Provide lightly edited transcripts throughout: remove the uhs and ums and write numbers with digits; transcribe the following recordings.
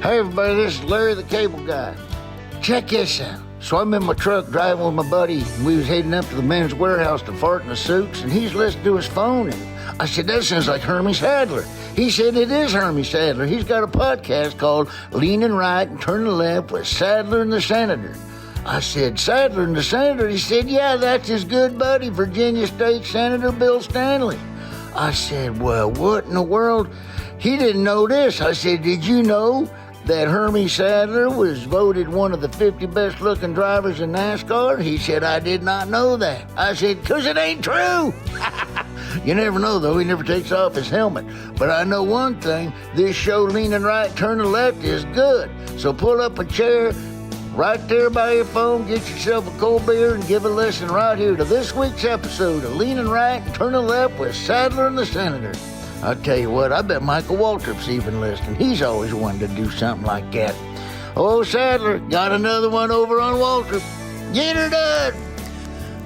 Hey everybody, this is Larry the Cable Guy. Check this out. So I'm in my truck driving with my buddy, and we was heading up to the men's warehouse to fart in the suits, and he's listening to his phone, and I said, that sounds like Hermie Sadler. He said, it is Hermie Sadler. He's got a podcast called Leaning Right and Turning Left with Sadler and the Senator. I said, Sadler and the Senator? He said, yeah, that's his good buddy, Virginia State Senator Bill Stanley. I said, well, what in the world? He didn't know this. I said, did you know that Hermie Sadler was voted one of the 50 best looking drivers in NASCAR? He said, I did not know that. I said, because it ain't true. You never know, though. He never takes off his helmet. But I know one thing. This show, Leaning Right, Turning Left, is good. So pull up a chair right there by your phone, get yourself a cold beer, and give a listen right here to this week's episode of Leaning Right, Turning Left with Sadler and the Senator. I'll tell you what, I bet Michael Waltrip's even listening. He's always wanted to do something like that. Oh, Sadler, got another one over on Waltrip. Get her done.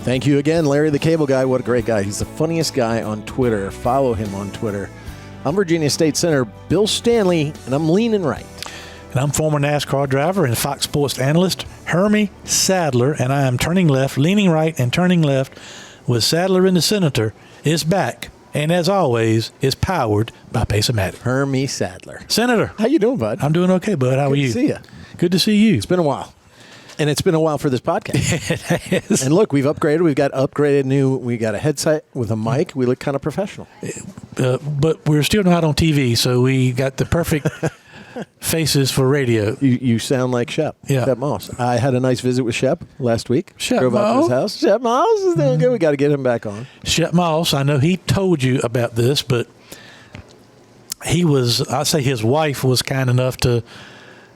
Thank you again, Larry the Cable Guy. What a great guy. He's the funniest guy on Twitter. Follow him on Twitter. I'm Virginia State Senator Bill Stanley, and I'm leaning right. And I'm former NASCAR driver and Fox Sports analyst Hermie Sadler, and I am turning left, leaning right, and turning left with Sadler and the Senator is back. And as always, is powered by Pace-O-Matic. Hermie Sadler. Senator. How you doing, bud? I'm doing okay, bud. How are you? Good to see you. Good to see you. It's been a while. And it's been a while for this podcast. It is. And look, we've upgraded. We've got we got a headset with a mic. We look kind of professional. But we're still not on TV, so we got the perfect faces for radio. You sound like Shep. Yeah. Shep Moss. I had a nice visit with Shep last week. Shep Drove out to his Moss? house. Shep Moss is doing good. We got to get him back on. Shep Moss, I know he told you about this, but I'd say his wife was kind enough to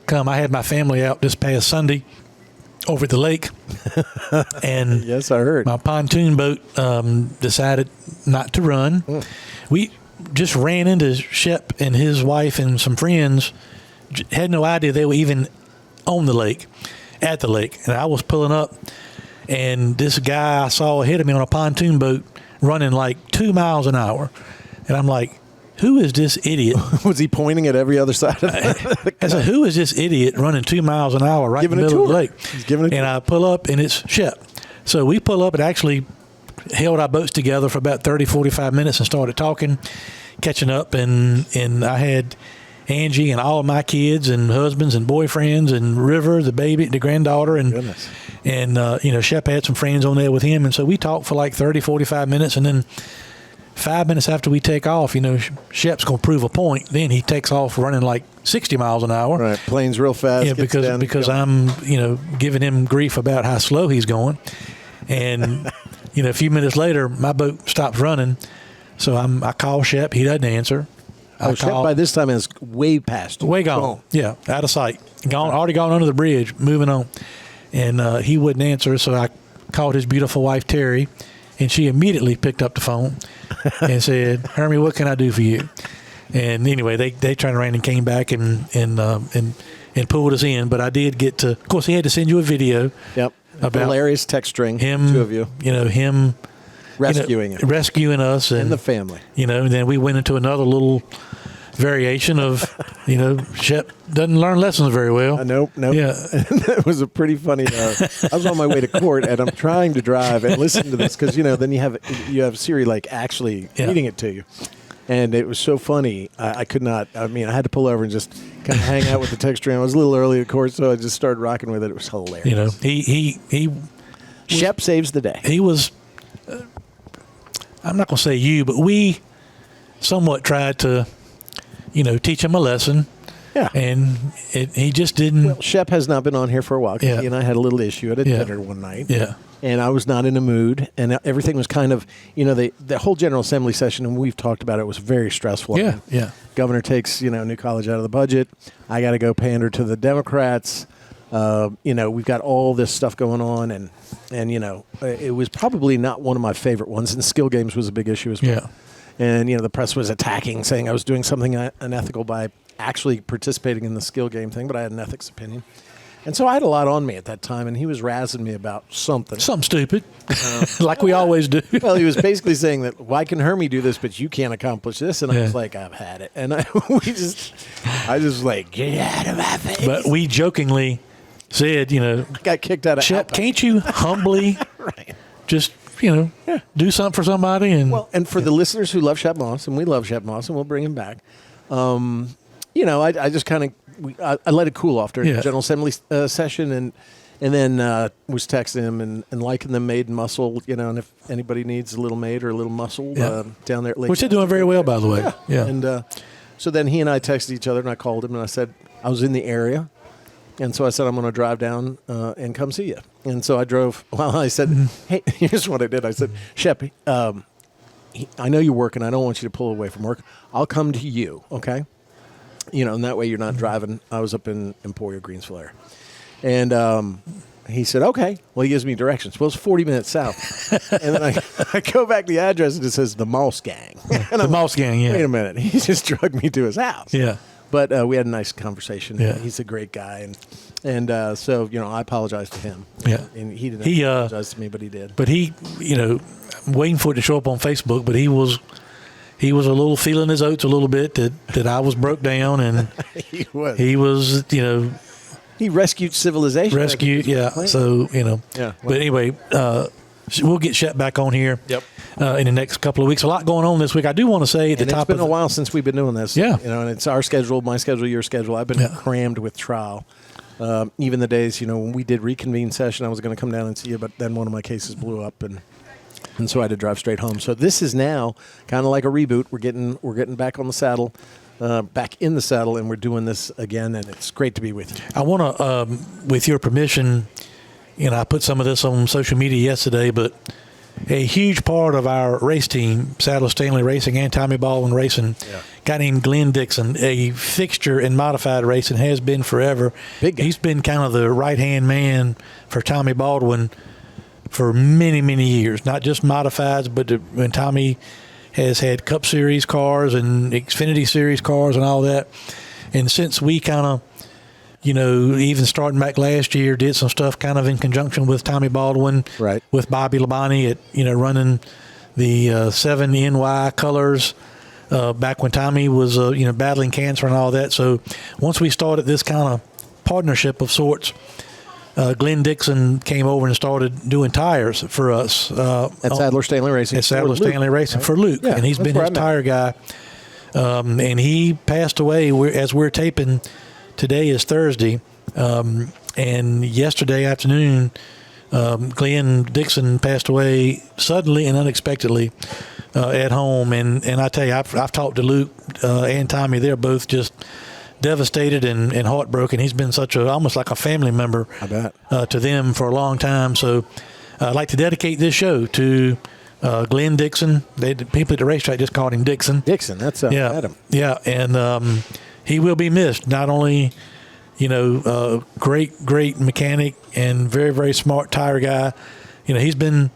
come. I had my family out this past Sunday over at the lake, and Yes, I heard. my pontoon boat decided not to run. We just ran into Shep and his wife and some friends. Had no idea they were even on the lake, at the lake. And I was pulling up, and this guy I saw ahead of me on a pontoon boat running like 2 miles an hour. And I'm like, who is this idiot? Was he pointing at every other side of the I said, who is this idiot running 2 miles an hour right in the middle of the lake? He's giving a tour. And I pull up, and it's Shep. So we pull up and actually held our boats together for about 30, 45 minutes and started talking, catching up. And I had Angie and all of my kids and husbands and boyfriends and River, the baby, the granddaughter. And, Goodness. and Shep had some friends on there with him. And so we talked for like 30, 45 minutes. And then 5 minutes after we take off, Shep's going to prove a point. Then he takes off running like 60 miles an hour. Right, planes real fast. Yeah, gets down, because I'm, giving him grief about how slow he's going. And, a few minutes later, my boat stops running. So I call Shep. He doesn't answer. Shep by this time is way past. Way gone. Yeah, out of sight. Already gone under the bridge, moving on. And he wouldn't answer, so I called his beautiful wife, Terry, and she immediately picked up the phone and said, Hermie, what can I do for you? And anyway, they turned around and came back and pulled us in. But I did get to, of course, he had to send you a video. Yep. About hilarious text string. Him, two of you. Him rescuing us and the family. And then we went into another little variation of, Shep doesn't learn lessons very well. Nope. Yeah. It was a pretty funny. I was on my way to court, and I'm trying to drive and listen to this because then you have Siri like actually reading it to you, and it was so funny. I could not. I had to pull over and just kind of hang out with the text string. I was a little early, of course, so I just started rocking with it. It was hilarious. He Shep saves the day. He was. I'm not going to say you, but we somewhat tried to, teach him a lesson. Yeah. And he just didn't. Well, Shep has not been on here for a while. Yeah. He and I had a little issue at a dinner one night. Yeah. And I was not in a mood, and everything was kind of, the whole General Assembly session, and we've talked about it, was very stressful. Yeah, yeah. Governor takes, new college out of the budget. I got to go pander to the Democrats. We've got all this stuff going on, and it was probably not one of my favorite ones, and skill games was a big issue as well. Yeah. And, the press was attacking, saying I was doing something unethical by actually participating in the skill game thing, but I had an ethics opinion. And so I had a lot on me at that time, and he was razzing me about something. Something stupid, like we always do. Well, he was basically saying that, why can Hermie do this, but you can't accomplish this? And I was like, I've had it. And I just was like, get out of my face. But we jokingly said, got kicked out of Shep, Alpha. can't you humbly just, do something for somebody? And Well, and for the listeners who love Shep Moss, and we love Shep Moss, and we'll bring him back, I just kind of, I let it cool off during the General Assembly session, and then was texting him and liking them Maid and Muscle, and if anybody needs a little maid or a little muscle down there at Lake. which they're doing very well, by the way. Yeah. And so then he and I texted each other, and I called him, and I said I was in the area. And so I said, I'm going to drive down and come see you. And so I drove. Well, I said, hey, here's what I did. I said, Shep, I know you're working. I don't want you to pull away from work. I'll come to you, okay? And that way you're not driving. I was up in Emporia, Greensville area. And he said, okay. Well, he gives me directions. Well, it's 40 minutes south. And then I go back to the address, and it says the Moss Gang. And The Moss Gang, yeah. Wait a minute. He just drug me to his house. Yeah. But we had a nice conversation. Yeah. He's a great guy. And so, I apologized to him. Yeah. And he didn't apologize to me, but he did. But he, I'm waiting for it to show up on Facebook, but he was a little feeling his oats a little bit that I was broke down, and He was. he was, He rescued civilization. rescued. Yeah. So, Yeah. But anyway, we'll get Shep back on here. Yep. In the next couple of weeks. A lot going on this week. I do want to say at the And top it's been of a while since we've been doing this. Yeah. And it's our schedule, my schedule, your schedule. I've been crammed with trial. Even the days, when we did reconvene session, I was going to come down and see you, but then one of my cases blew up, and so I had to drive straight home. So this is now kind of like a reboot. We're getting back on the saddle, back in the saddle, and we're doing this again, and it's great to be with you. I want to, with your permission, I put some of this on social media yesterday, but a huge part of our race team, Sadler Stanley Racing and Tommy Baldwin Racing, guy named Glenn Dixon, a fixture in modified racing, has been forever. Big guy. He's been kind of the right-hand man for Tommy Baldwin for many, many years, not just modifieds, but when Tommy has had Cup Series cars and Xfinity Series cars and all that. And since we kind of, even starting back last year, did some stuff kind of in conjunction with Tommy Baldwin, Right. with Bobby Labonte at, running the 7NY colors back when Tommy was, battling cancer and all that. So once we started this kind of partnership of sorts, Glenn Dixon came over and started doing tires for us. At Sadler Stanley Racing. At Sadler Stanley Racing for Luke. Yeah, and he's that's been where his I met tire guy. And he passed away as we're taping. Today is Thursday. And yesterday afternoon, Glenn Dixon passed away suddenly and unexpectedly at home. And I tell you, I've talked to Luke and Tommy. They're both just devastated and heartbroken. He's been almost like a family member, I bet. to them for a long time. So I'd like to dedicate this show to Glenn Dixon. The people at the racetrack just called him Dixon. Dixon, that's Adam. Yeah, and he will be missed. Not only, great mechanic and very, very smart tire guy. He's been,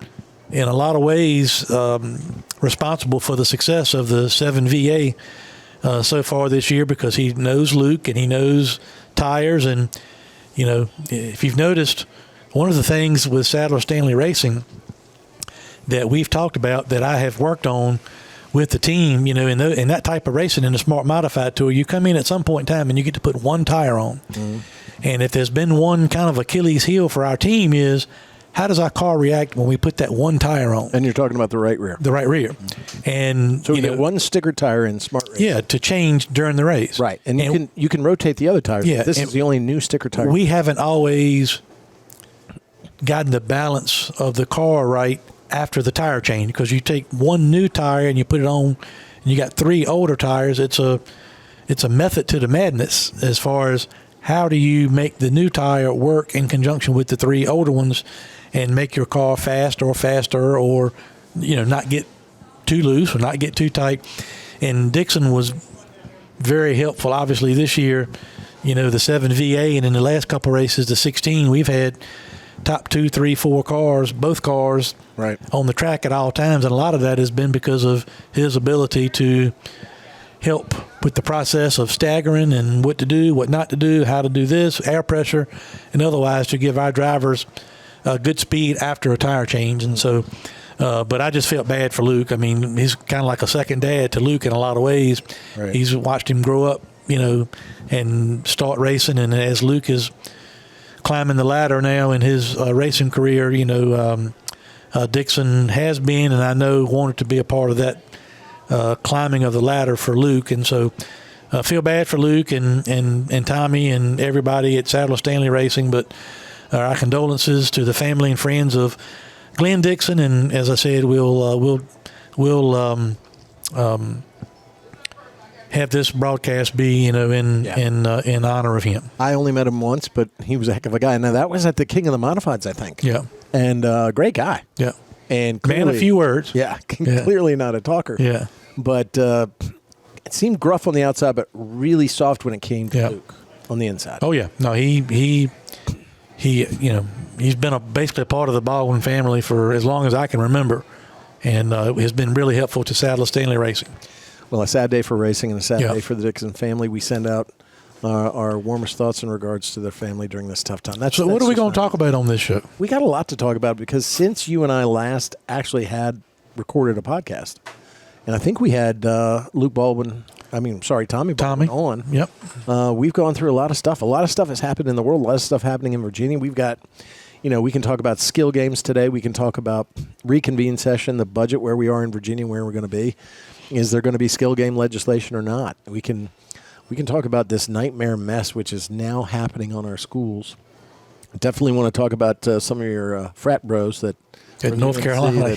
in a lot of ways, responsible for the success of the 7VA so far this year, because he knows Luke and he knows tires. And, if you've noticed, one of the things with Sadler Stanley Racing that we've talked about that I have worked on with the team, in that type of racing, in the Smart Modified Tour, you come in at some point in time and you get to put one tire on. Mm-hmm. And if there's been one kind of Achilles heel for our team is, how does our car react when we put that one tire on? And you're talking about the right rear. The right rear. And so we get one sticker tire in Smart Racing. Yeah, to change during the race. Right. And you can rotate the other tires. Yeah, This is the only new sticker tire. We haven't always gotten the balance of the car right after the tire change, because you take one new tire and you put it on and you got three older tires. It's a method to the madness as far as how do you make the new tire work in conjunction with the three older ones and make your car faster or not get too loose or not get too tight. And Dixon was very helpful, obviously, this year, the 7VA, and in the last couple of races, the 16, we've had top 2, 3, 4 cars, both cars right on the track at all times. And a lot of that has been because of his ability to, help with the process of staggering and what to do, what not to do, how to do this, air pressure, and otherwise to give our drivers good speed after a tire change. And so, but I just felt bad for Luke. I mean, he's kind of like a second dad to Luke in a lot of ways. Right. He's watched him grow up, and start racing. And as Luke is climbing the ladder now in his racing career, Dixon has been, and I know wanted to be a part of that climbing of the ladder for Luke. And so I feel bad for Luke and Tommy and everybody at Sadler Stanley Racing, but our condolences to the family and friends of Glenn Dixon. And as I said, we'll have this broadcast be, in honor of him. I only met him once, but he was a heck of a guy. Now, that was at the King of the Modifieds, I think. Yeah. And great guy. Yeah. And clearly, man, a few words. Yeah. Clearly not a talker. Yeah. But it seemed gruff on the outside, but really soft when it came to Luke on the inside. Oh, yeah. No, he's been basically a part of the Baldwin family for as long as I can remember, and has been really helpful to Sadler Stanley Racing. Well, a sad day for racing and a sad day for the Dixon family. We send out our warmest thoughts in regards to their family during this tough time. So what are we going to talk about on this show? We got a lot to talk about because since you and I last actually had recorded a podcast, and I think we had Tommy Baldwin on. Yep. We've gone through a lot of stuff. A lot of stuff has happened in the world. A lot of stuff happening in Virginia. We've got, we can talk about skill games today. We can talk about reconvene session, the budget, where we are in Virginia, where we're going to be. Is there going to be skill game legislation or not? We can talk about this nightmare mess which is now happening on our schools. Definitely want to talk about some of your frat bros that at North Carolina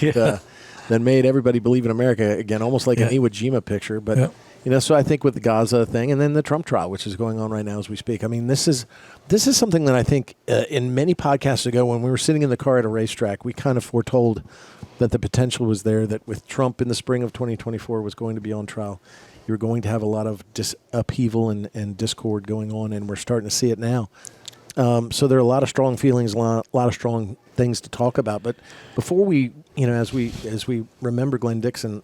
that made everybody believe in America again, almost like an Iwo Jima picture. But so I think with the Gaza thing and then the Trump trial, which is going on right now as we speak. I mean, this is something that I think in many podcasts ago when we were sitting in the car at a racetrack, we kind of foretold that the potential was there that with Trump in the spring of 2024 was going to be on trial. You're going to have a lot of upheaval and discord going on, and we're starting to see it now. So there are a lot of strong feelings, a lot of strong things to talk about. But before we, as we remember Glenn Dixon,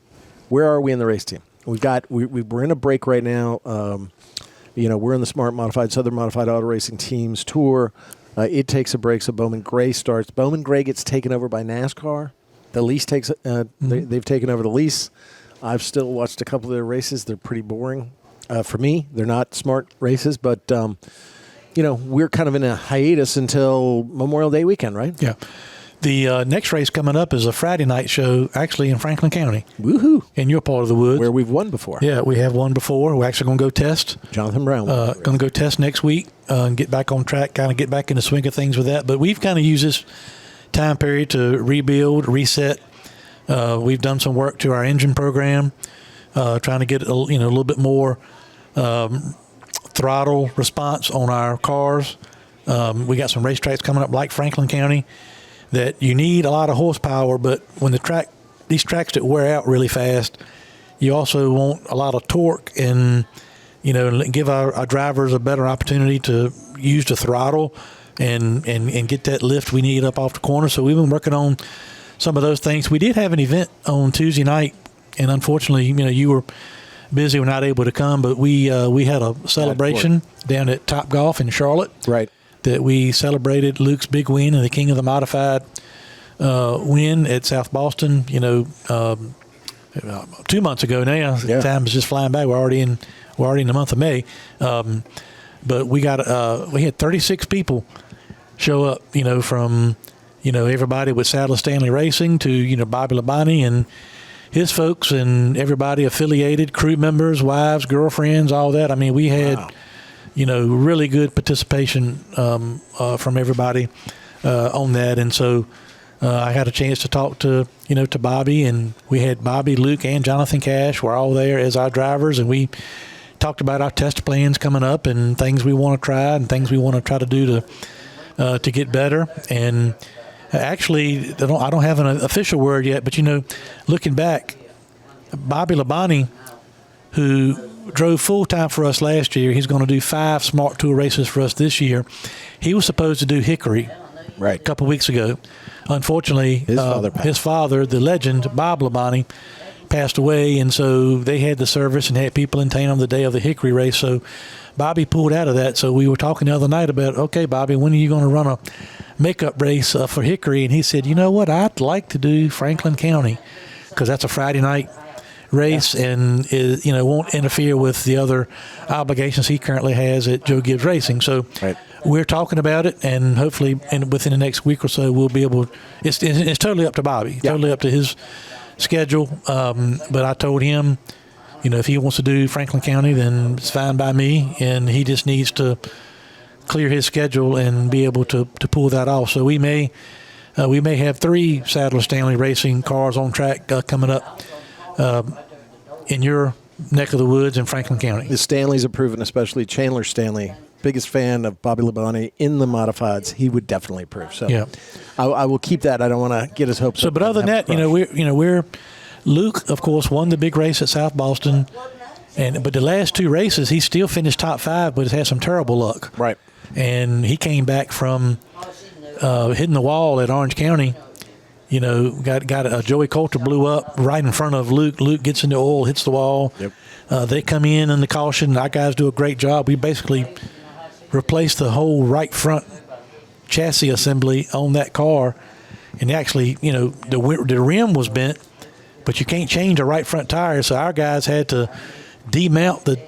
where are we in the race team? We're in a break right now. We're in the Smart Modified, Southern Modified Auto Racing Teams Tour. It takes a break, so Bowman Gray starts. Bowman Gray gets taken over by NASCAR. The lease takes. They've taken over the lease. I've still watched a couple of their races. They're pretty boring for me. They're not smart races, but we're kind of in a hiatus until Memorial Day weekend, right? Yeah. The next race coming up is a Friday night show, actually in Franklin County. Woohoo! In your part of the woods, where we've won before. Yeah, we have won before. We're actually going to go test. Jonathan Brown. Going to go test next week and get back on track, kind of get back in the swing of things with that. But we've kind of used this time period to rebuild, reset. We've done some work to our engine program, trying to get a little bit more throttle response on our cars. We got some racetracks coming up like Franklin County that you need a lot of horsepower, but when these tracks that wear out really fast, you also want a lot of torque and give our drivers a better opportunity to use the throttle and get that lift we need up off the corner. So we've been working on some of those things. We did have an event on Tuesday night, and unfortunately, you were busy, we're not able to come, but we had a celebration down at Top Golf in Charlotte. Right. That we celebrated Luke's big win and the King of the Modified win at South Boston, 2 months ago now. Yeah. Time is just flying by. We're already in the month of May. But we had 36 people show up, from everybody with Sadler Stanley Racing to Bobby Labonte and his folks and everybody affiliated, crew members, wives, girlfriends, all that. I mean, we had really good participation from everybody on that. And so I had a chance to talk to Bobby, and we had Bobby, Luke, and Jonathan Cash were all there as our drivers, and we talked about our test plans coming up and things we want to try and things we want to try to do to get better. And actually, I don't have an official word yet, but looking back, Bobby Labonte, who drove full-time for us last year, he's going to do 5 Smart Tour races for us this year. He was supposed to do Hickory a couple of weeks ago. Unfortunately, his father, the legend, Bob Labonte, passed away, and so they had the service and had people in town on the day of the Hickory race. So Bobby pulled out of that. So we were talking the other night about, okay, Bobby, when are you going to run a makeup race for Hickory? And he said, you know what, I'd like to do Franklin County because that's a Friday night race and won't interfere with the other obligations he currently has at Joe Gibbs Racing. So we're talking about it, and hopefully within the next week or so we'll be able. It's totally up to Bobby, totally up to his schedule. But I told him, if he wants to do Franklin County, then it's fine by me, and he just needs to clear his schedule and be able to pull that off. So we may have 3 Sadler Stanley Racing cars on track coming up in your neck of the woods in Franklin County. The Stanleys have proven, especially Chandler Stanley, biggest fan of Bobby Labonte in the modifieds, he would definitely approve. So I will keep that. I don't want to get his hopes up. So, but other than that, we're Luke, of course, won the big race at South Boston, but the last 2 races he still finished top 5, but has had some terrible luck. Right. And he came back from hitting the wall at Orange County. Got Joey Coulter blew up right in front of Luke. Luke gets into oil, hits the wall. Yep. They come in the caution. Our guys do a great job. We basically replaced the whole right front chassis assembly on that car, and actually, the rim was bent, but you can't change a right front tire, so our guys had to demount the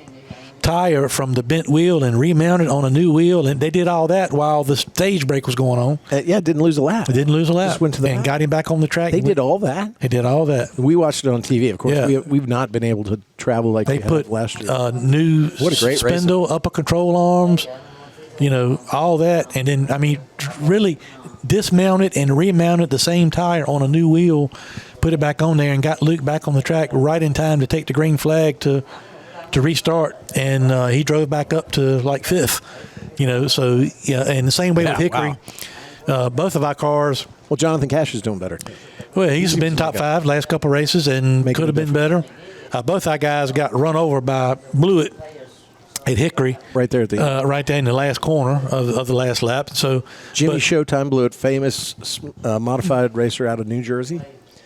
tire from the bent wheel and remount it on a new wheel, and they did all that while the stage break was going on. Didn't lose a lap. It didn't lose a lap. Just went to the and got him back on the track. They did all that? They did all that. We watched it on TV, of course. Yeah. We've not been able to travel like they we put had last year. New what a great spindle, upper control arms, all that. And then, really dismounted and remounted the same tire on a new wheel, put it back on there, and got Luke back on the track right in time to take the green flag to restart, and he drove back up to like 5th, so and the same way with Hickory. Wow. Both of our cars. Well, Jonathan Cash is doing better. Well, he's been top 5 last couple of races and could have been better. Both our guys got run over by Blewett at Hickory. Right there at the right there in the last corner of the last lap. So Jimmy Showtime Blewett, famous modified racer out of New Jersey.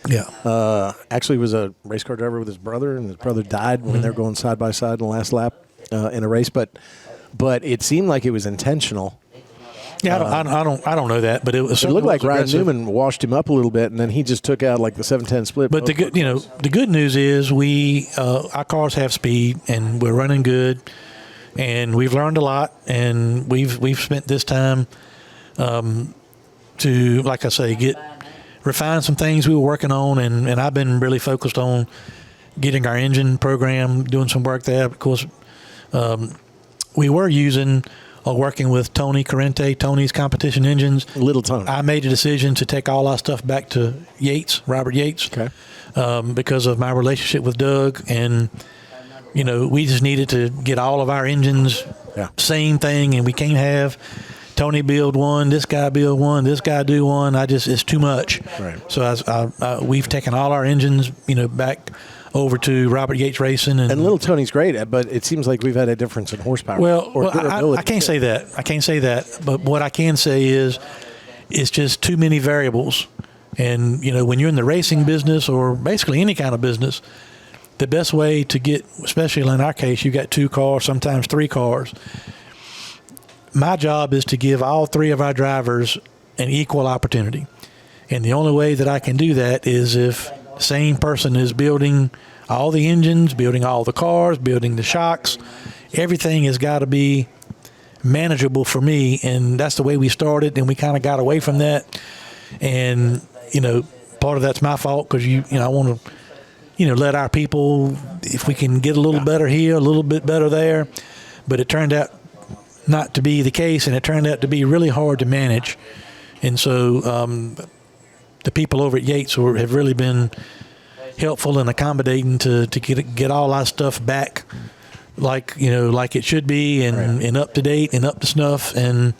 Yeah. Actually was a race car driver with his brother, and his brother died when they were going side by side in the last lap in a race. But it seemed like it was intentional. Yeah, I don't know that, but it was. It looked like Ryan Newman washed him up a little bit, and then he just took out like the 710 split. But the good news is our cars have speed, and we're running good, and we've learned a lot, and we've spent this time to, like I say, refine some things we were working on, and I've been really focused on getting our engine program, doing some work there. Of course, we were working with Tony Corrente, Tony's competition engines. Little Tony. I made a decision to take all our stuff back to Robert Yates, because of my relationship with Doug, and we just needed to get all of our engines same thing, and we can't have Tony build one, this guy build one, this guy do one. It's too much. Right. So we've taken all our engines, back over to Robert Yates Racing. And Little Tony's great, but it seems like we've had a difference in horsepower. Well, I can't say that. But what I can say is it's just too many variables. And, when you're in the racing business or basically any kind of business, the best way to get, especially in our case, you got 2 cars, sometimes 3 cars. My job is to give all 3 of our drivers an equal opportunity. And the only way that I can do that is if the same person is building all the engines, building all the cars, building the shocks. Everything has got to be manageable for me, and that's the way we started, and we kind of got away from that. And, part of that's my fault because, I want to, let our people, if we can get a little better here, a little bit better there. But it turned out not to be the case, and it turned out to be really hard to manage. And so the people over at Yates have really been helpful and accommodating to get all our stuff back like it should be, and up to date and up to snuff. And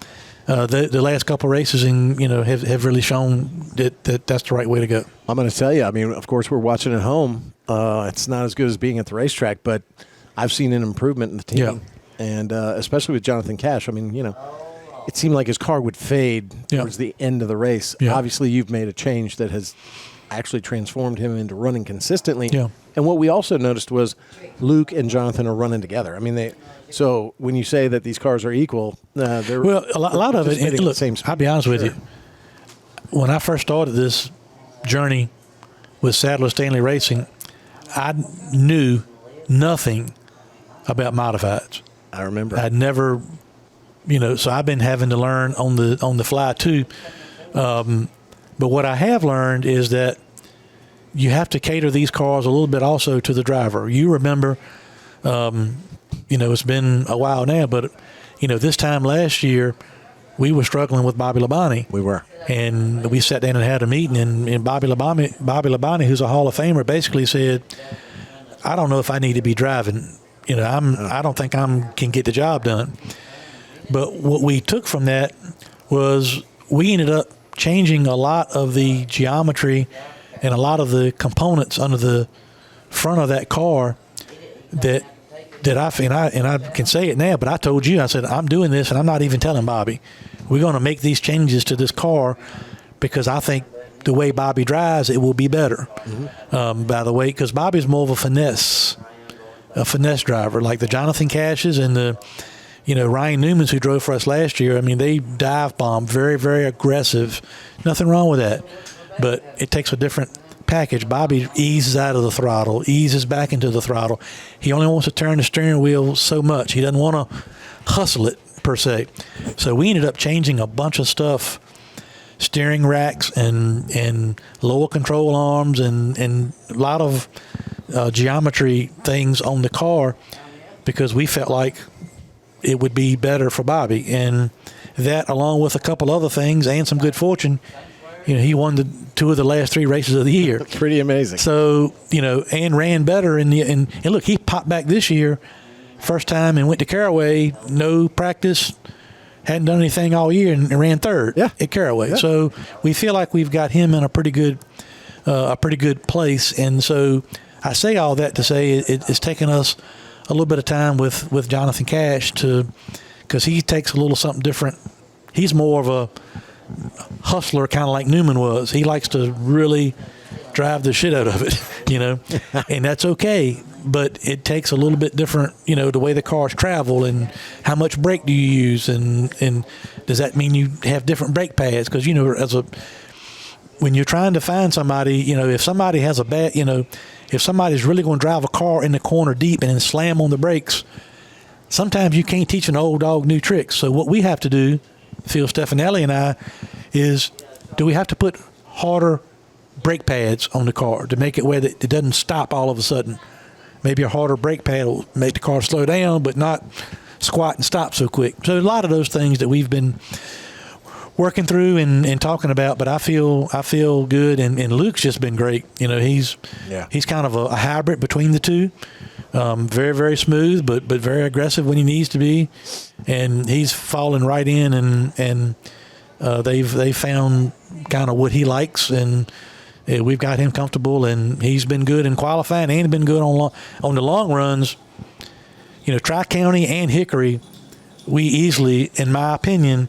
the last couple of races have really shown that that's the right way to go. I'm going to tell you, of course, we're watching at home. It's not as good as being at the racetrack, but I've seen an improvement in the team. Yeah. And especially with Jonathan Cash, it seemed like his car would fade towards the end of the race. Yeah. Obviously, you've made a change that has actually transformed him into running consistently. Yeah. And what we also noticed was Luke and Jonathan are running together. I mean, so when you say that these cars are equal, they're a lot of it. And look, same speed. I'll be honest with you. When I first started this journey with Sadler Stanley Racing, I knew nothing about modifieds. I remember. I'd never, so I've been having to learn on the fly too. But what I have learned is that you have to cater these cars a little bit also to the driver. You remember, it's been a while now, but this time last year, we were struggling with Bobby Labonte. We were. And we sat down and had a meeting, and Bobby Labonte, who's a Hall of Famer, basically said, I don't know if I need to be driving. I don't think I can get the job done. But what we took from that was we ended up changing a lot of the geometry and a lot of the components under the front of that car that I can say it now, but I told you, I said, I'm doing this and I'm not even telling Bobby. We're going to make these changes to this car because I think the way Bobby drives, it will be better. Mm-hmm. By the way, because Bobby's more of a finesse driver, like the Jonathan Cashes and the, Ryan Newmans who drove for us last year. I mean, they dive bomb, very, very aggressive. Nothing wrong with that, but it takes a different package. Bobby eases out of the throttle, eases back into the throttle. He only wants to turn the steering wheel so much. He doesn't want to hustle it per se. So we ended up changing a bunch of stuff, steering racks and lower control arms and a lot of geometry things on the car because we felt like it would be better for Bobby. And that, along with a couple other things and some good fortune, he won two of the last three races of the year. Pretty amazing. So, and ran better. And look, he popped back this year, first time, and went to Caraway, no practice, hadn't done anything all year, and ran third at Caraway. Yeah. So we feel like we've got him in a pretty good place. And so I say all that to say it's taken us a little bit of time with Jonathan Cash because he takes a little something different. He's more of a hustler, kind of like Newman was. He likes to really drive the shit out of it, and that's okay. But it takes a little bit different, the way the cars travel and how much brake do you use, and does that mean you have different brake pads? Because when you're trying to find somebody, if somebody has a bad, if somebody's really going to drive a car in the corner deep and then slam on the brakes, sometimes you can't teach an old dog new tricks. So what we have to do, Phil Stefanelli and I, is do we have to put harder brake pads on the car to make it where it doesn't stop all of a sudden? Maybe a harder brake pad will make the car slow down, but not squat and stop so quick. So a lot of those things that we've been working through and talking about, but I feel good, and Luke's just been great. He's kind of a hybrid between the two. Very, very smooth, but very aggressive when he needs to be, and he's fallen right in, and they've found kind of what he likes, and we've got him comfortable, and he's been good in qualifying and been good on the long runs. Tri-County and Hickory, we easily, in my opinion,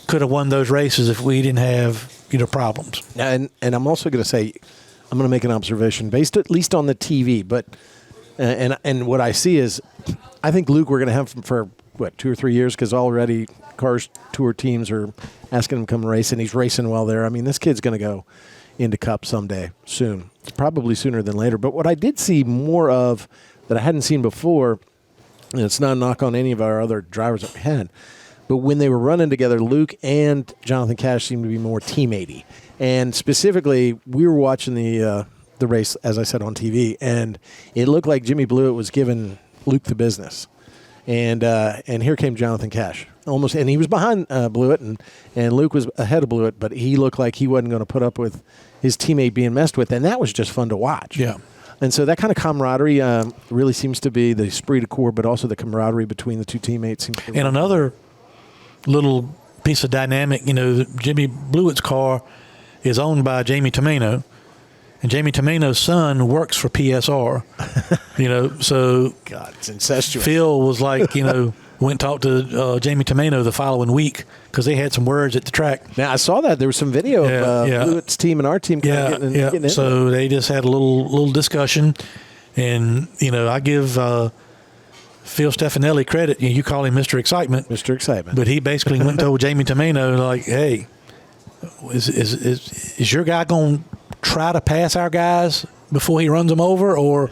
could have won those races if we didn't have problems. And I'm also going to say, I'm going to make an observation based at least on the TV, but and what I see is, I think Luke we're going to have him for 2 or 3 years because already Cars Tour teams are asking him to come race, and he's racing well there. I mean, this kid's going to go into Cup someday soon. It's probably sooner than later. But what I did see more of that I hadn't seen before, and it's not a knock on any of our other drivers that we had, but when they were running together, Luke and Jonathan Cash seemed to be more teammatey. And specifically, we were watching the race, as I said, on TV, and it looked like Jimmy Blewett was giving Luke the business. And here came Jonathan Cash. Almost, and he was behind Blewett, and Luke was ahead of Blewett, but he looked like he wasn't going to put up with his teammate being messed with, and that was just fun to watch. Yeah. And so that kind of camaraderie really seems to be the esprit de corps, but also the camaraderie between the two teammates. And another little piece of dynamic, Jimmy Blewett's car is owned by Jamie Tomeno, and Jamie Tomeno's son works for PSR. So God, it's incestuous. Phil was like, went and talked to Jamie Tomeno the following week because they had some words at the track. Now I saw that there was some video of Blewett's team and our team getting in. So they just had a little discussion, And, I give Phil Stefanelli credit. You call him Mr. Excitement. Mr. Excitement. But he basically went and told Jamie Tomeno, like, hey, is your guy going to try to pass our guys before he runs them over, or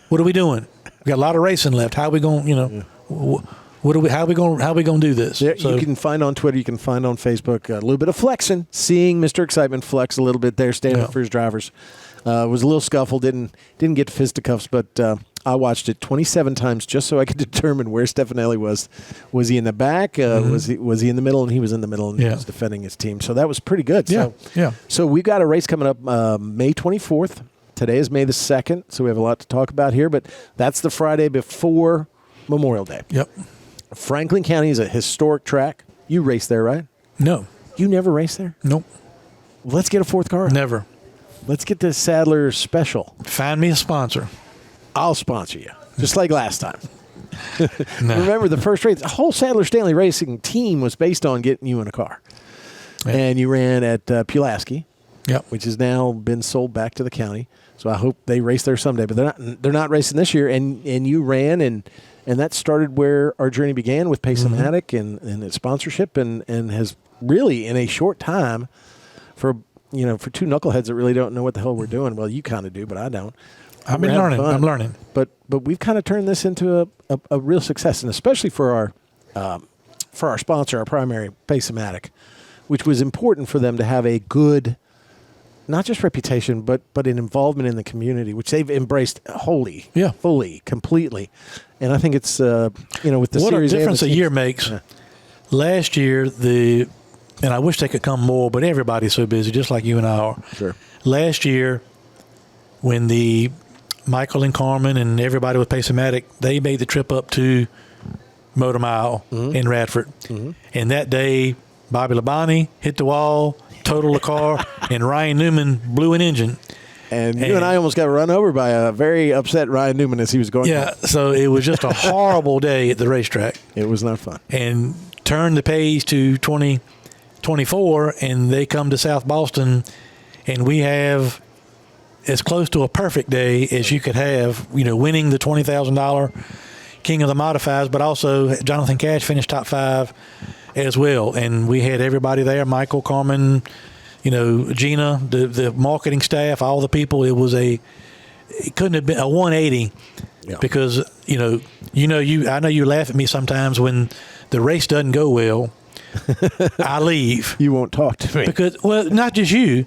what are we doing? We got a lot of racing left. How are we going, how are we going to do this? Yeah, so, you can find on Twitter, you can find on Facebook a little bit of flexing, seeing Mr. Excitement flex a little bit there, standing up for his drivers. Was a little scuffle, didn't get fisticuffs, but I watched it 27 times just so I could determine where Stefanelli was. Was he in the back? Was he in the middle? And he was in the middle, and he was defending his team. So that was pretty good. So we've got a race coming up May 24th. Today is May the 2nd, so we have a lot to talk about here, but that's the Friday before Memorial Day. Yep. Franklin County is a historic track. You race there, right? No. You never race there? Nope. Let's get a fourth car. Never. Let's get the Sadler special. Find me a sponsor. I'll sponsor you, just like last time. No. Remember, the first race, the whole Sadler Stanley Racing team was based on getting you in a car. Yep. And you ran at Pulaski, which has now been sold back to the county. So I hope they race there someday. But they're not racing this year. And you ran, and that started where our journey began with Pace-O-Matic and its sponsorship, and has really, in a short time, for two knuckleheads that really don't know what the hell we're doing. Well, you kind of do, but I don't. I'm learning. But we've kind of turned this into a real success, and especially for our sponsor, our primary Pace-O-Matic, which was important for them to have a good, not just reputation, but an involvement in the community, which they've embraced fully, completely. And I think it's with the what series a difference a year makes. Yeah. Last year, and I wish they could come more, but everybody's so busy, just like you and I are. Sure. Last year, when the Michael and Carmen and everybody with Pace-O-Matic, they made the trip up to Motor Mile in Radford. Mm-hmm. And that day, Bobby Labonte hit the wall, totaled a car, and Ryan Newman blew an engine. And you and I almost got run over by a very upset Ryan Newman as he was going. Yeah, so it was just a horrible day at the racetrack. It was not fun. And turn the page to 2024, and they come to South Boston, and we have as close to a perfect day as you could have, winning the $20,000 King of the Modifieds, but also Jonathan Cash finished top 5 as well. And we had everybody there, Michael, Carmen, Gina, the marketing staff, all the people. It couldn't have been a 180 because, I know you laugh at me sometimes when the race doesn't go well. I leave. You won't talk to me. Because, well, not just you.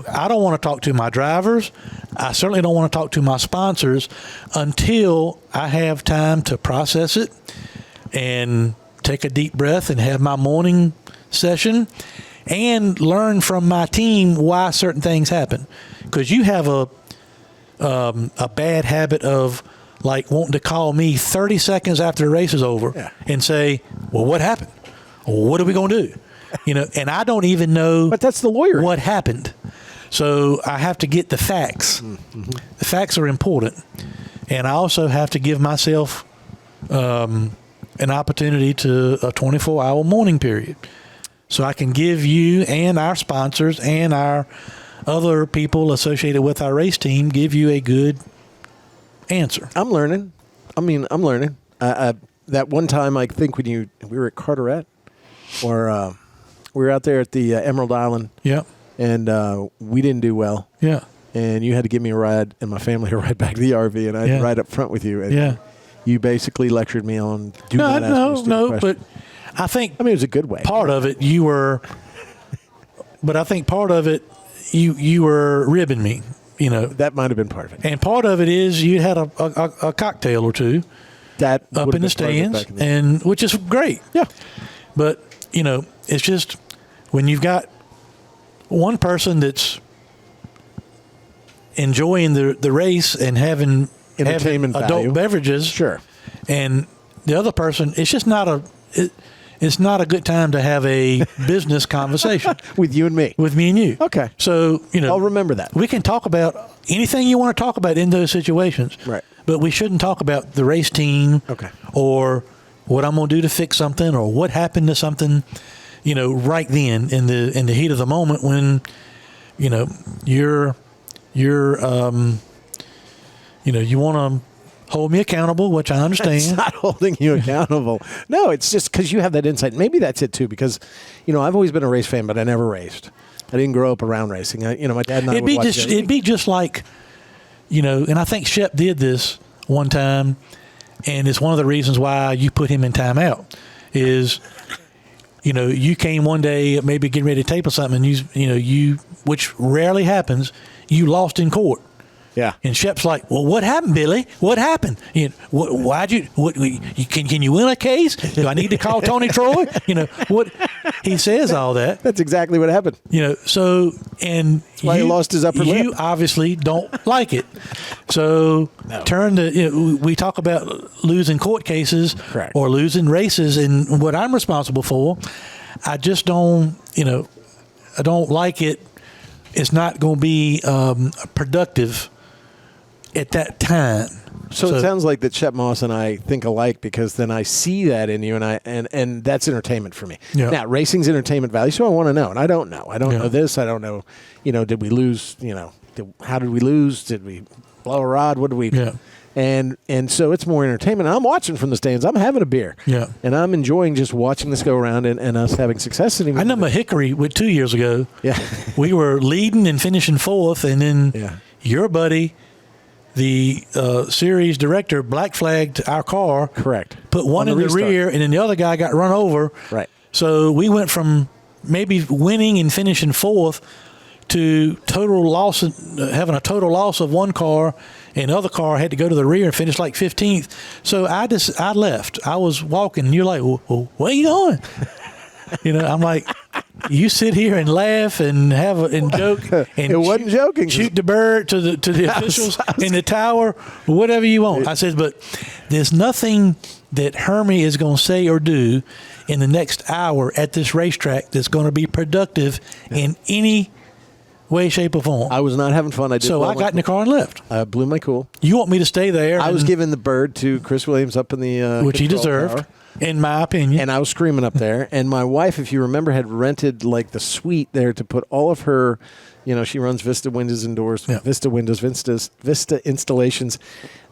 I don't want to talk to my drivers. I certainly don't want to talk to my sponsors until I have time to process it and take a deep breath and have my morning session and learn from my team why certain things happen. Because you have a bad habit of like wanting to call me 30 seconds after the race is over and say, well, what happened? What are we going to do? And I don't even know. But that's the lawyer. What happened? So I have to get the facts. Mm-hmm. The facts are important. And I also have to give myself an opportunity to a 24-hour morning period. So I can give you and our sponsors and our other people associated with our race team, give you a good answer. I'm learning. I'm learning. That one time, I think when we were at Carteret, or we were out there at the Emerald Island. Yeah. And we didn't do well. Yeah. And you had to give me a ride and my family a ride back to the RV, and I had to ride up front with you. And you basically lectured me on but I think it was a good way. Part of it you were, but I think part of it you were ribbing me. That might have been part of it. And part of it is you had a cocktail or two that up in the stands, and which is great. Yeah. But it's just when you've got one person that's enjoying the race and having entertainment adult value. Beverages, sure, and the other person, it's just not it's not a good time to have a business conversation with you and me. With me and you. Okay. So I'll remember that. We can talk about anything you want to talk about in those situations. Right. But we shouldn't talk about the race team. Okay. Or what I'm going to do to fix something, or what happened to something, right then in the heat of the moment when, you're You want to hold me accountable, which I understand. It's not holding you accountable. No, it's just because you have that insight. Maybe that's it too, because I've always been a race fan, but I never raced. I didn't grow up around racing. My dad and I would watch it. It'd be just like, and I think Shep did this one time, and it's one of the reasons why you put him in timeout is, you came one day maybe getting ready to tape or something, and you which rarely happens, you lost in court. Yeah. And Shep's like, well, what happened, Billy? What happened? Why'd you? Can you win a case? Do I need to call Tony Troy? What? He says all that. That's exactly what happened. So and that's why he lost his upper lip. You obviously don't like it. So turn to we talk about losing court cases. Correct. Or losing races, and what I'm responsible for. I just don't. I don't like it. It's not going to be productive at that time. So it sounds like that Shep Moss and I think alike, because then I see that in you, and that's entertainment for me. Yeah. Now, racing's entertainment value, so I want to know, and I don't know. I don't know this. I don't know. Did we lose? How did we lose? Did we blow a rod? What did we? Yeah. And so it's more entertainment. I'm watching from the stands. I'm having a beer. Yeah. And I'm enjoying just watching this go around and us having success. I know Hickory with 2 years ago. Yeah. We were leading and finishing fourth, and then your buddy, the series director, black flagged our car. Correct. Put one in the rear, and then the other guy got run over. Right. So we went from maybe winning and finishing fourth to having a total loss of one car, and the other car had to go to the rear and finish like 15th. So I left. I was walking, and you're like, well, where are you going? I'm like, you sit here and laugh and and joke. And it wasn't joking. Shoot the bird to the officials in the tower, whatever you want. I said, but there's nothing that Hermie is going to say or do in the next hour at this racetrack that's going to be productive in any way, shape, or form. I was not having fun. I got in the car and left. I blew my cool. You want me to stay there? I was giving the bird to Chris Williams up in the which he deserved, tower, in my opinion. and I was screaming up there. And my wife, if you remember, had rented like the suite there to put all of her. She runs Vista Windows and Doors, Vista Windows, Vista Installations.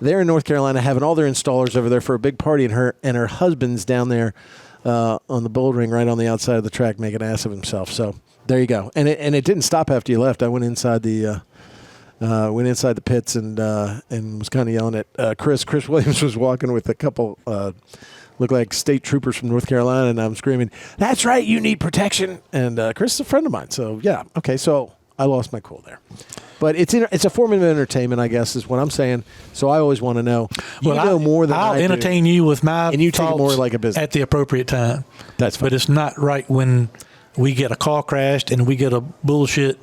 They're in North Carolina, having all their installers over there for a big party, and her husband's down there on the bull ring right on the outside of the track making an ass of himself. So there you go. And it didn't stop after you left. I went inside the pits and was kind of yelling at Chris. Chris Williams was walking with a couple looked like state troopers from North Carolina, and I'm screaming, "That's right, you need protection!" And Chris is a friend of mine, so yeah, okay. So I lost my cool there, but it's a form of entertainment, I guess, is what I'm saying. So I always want to know. You know more than I'll I entertain you with my and you take it more like a business at the appropriate time. That's fine. But it's not right when we get a car crashed and we get a bullshit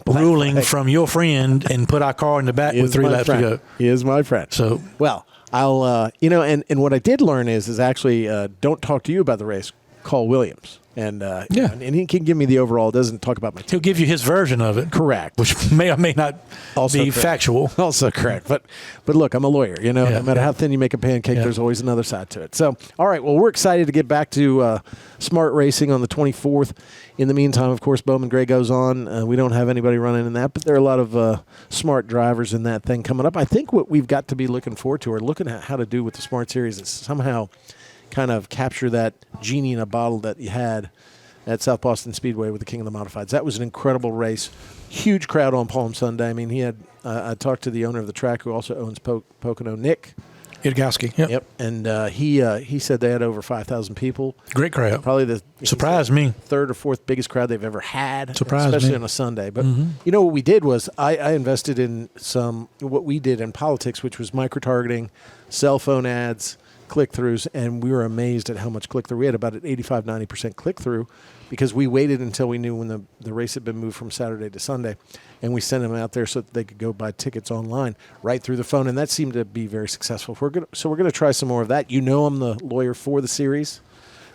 ruling from your friend and put our car in the back with 3 laps to go. He is my friend. So well, I'll and what I did learn is actually don't talk to you about the race. Call Williams. And and he can give me the overall. Doesn't talk about my team. He'll give you his version of it. Correct. Which may or may not also be correct. factual. Also correct. But look, I'm a lawyer. No matter how thin you make a pancake, there's always another side to it. So, all right. Well, we're excited to get back to smart racing on the 24th. In the meantime, of course, Bowman Gray goes on. We don't have anybody running in that, but there are a lot of smart drivers in that thing coming up. I think what we've got to be looking forward to or looking at how to do with the Smart Series is somehow kind of capture that genie in a bottle that you had at South Boston Speedway with the King of the Modifieds. That was an incredible race. Huge crowd on Palm Sunday. I mean, he had. I talked to the owner of the track who also owns Pocono, Nick Idgowski. Yep. And he said they had over 5,000 people. Great crowd. Probably the surprised me. Third or fourth biggest crowd they've ever had. Surprised especially me. on a Sunday. But what we did was I invested in what we did in politics, which was micro-targeting, cell phone ads, click-throughs, and we were amazed at how much click-through. We had about an 85-90% click-through because we waited until we knew when the race had been moved from Saturday to Sunday, and we sent them out there so that they could go buy tickets online right through the phone, and that seemed to be very successful. We're going to try some more of that. I'm the lawyer for the series,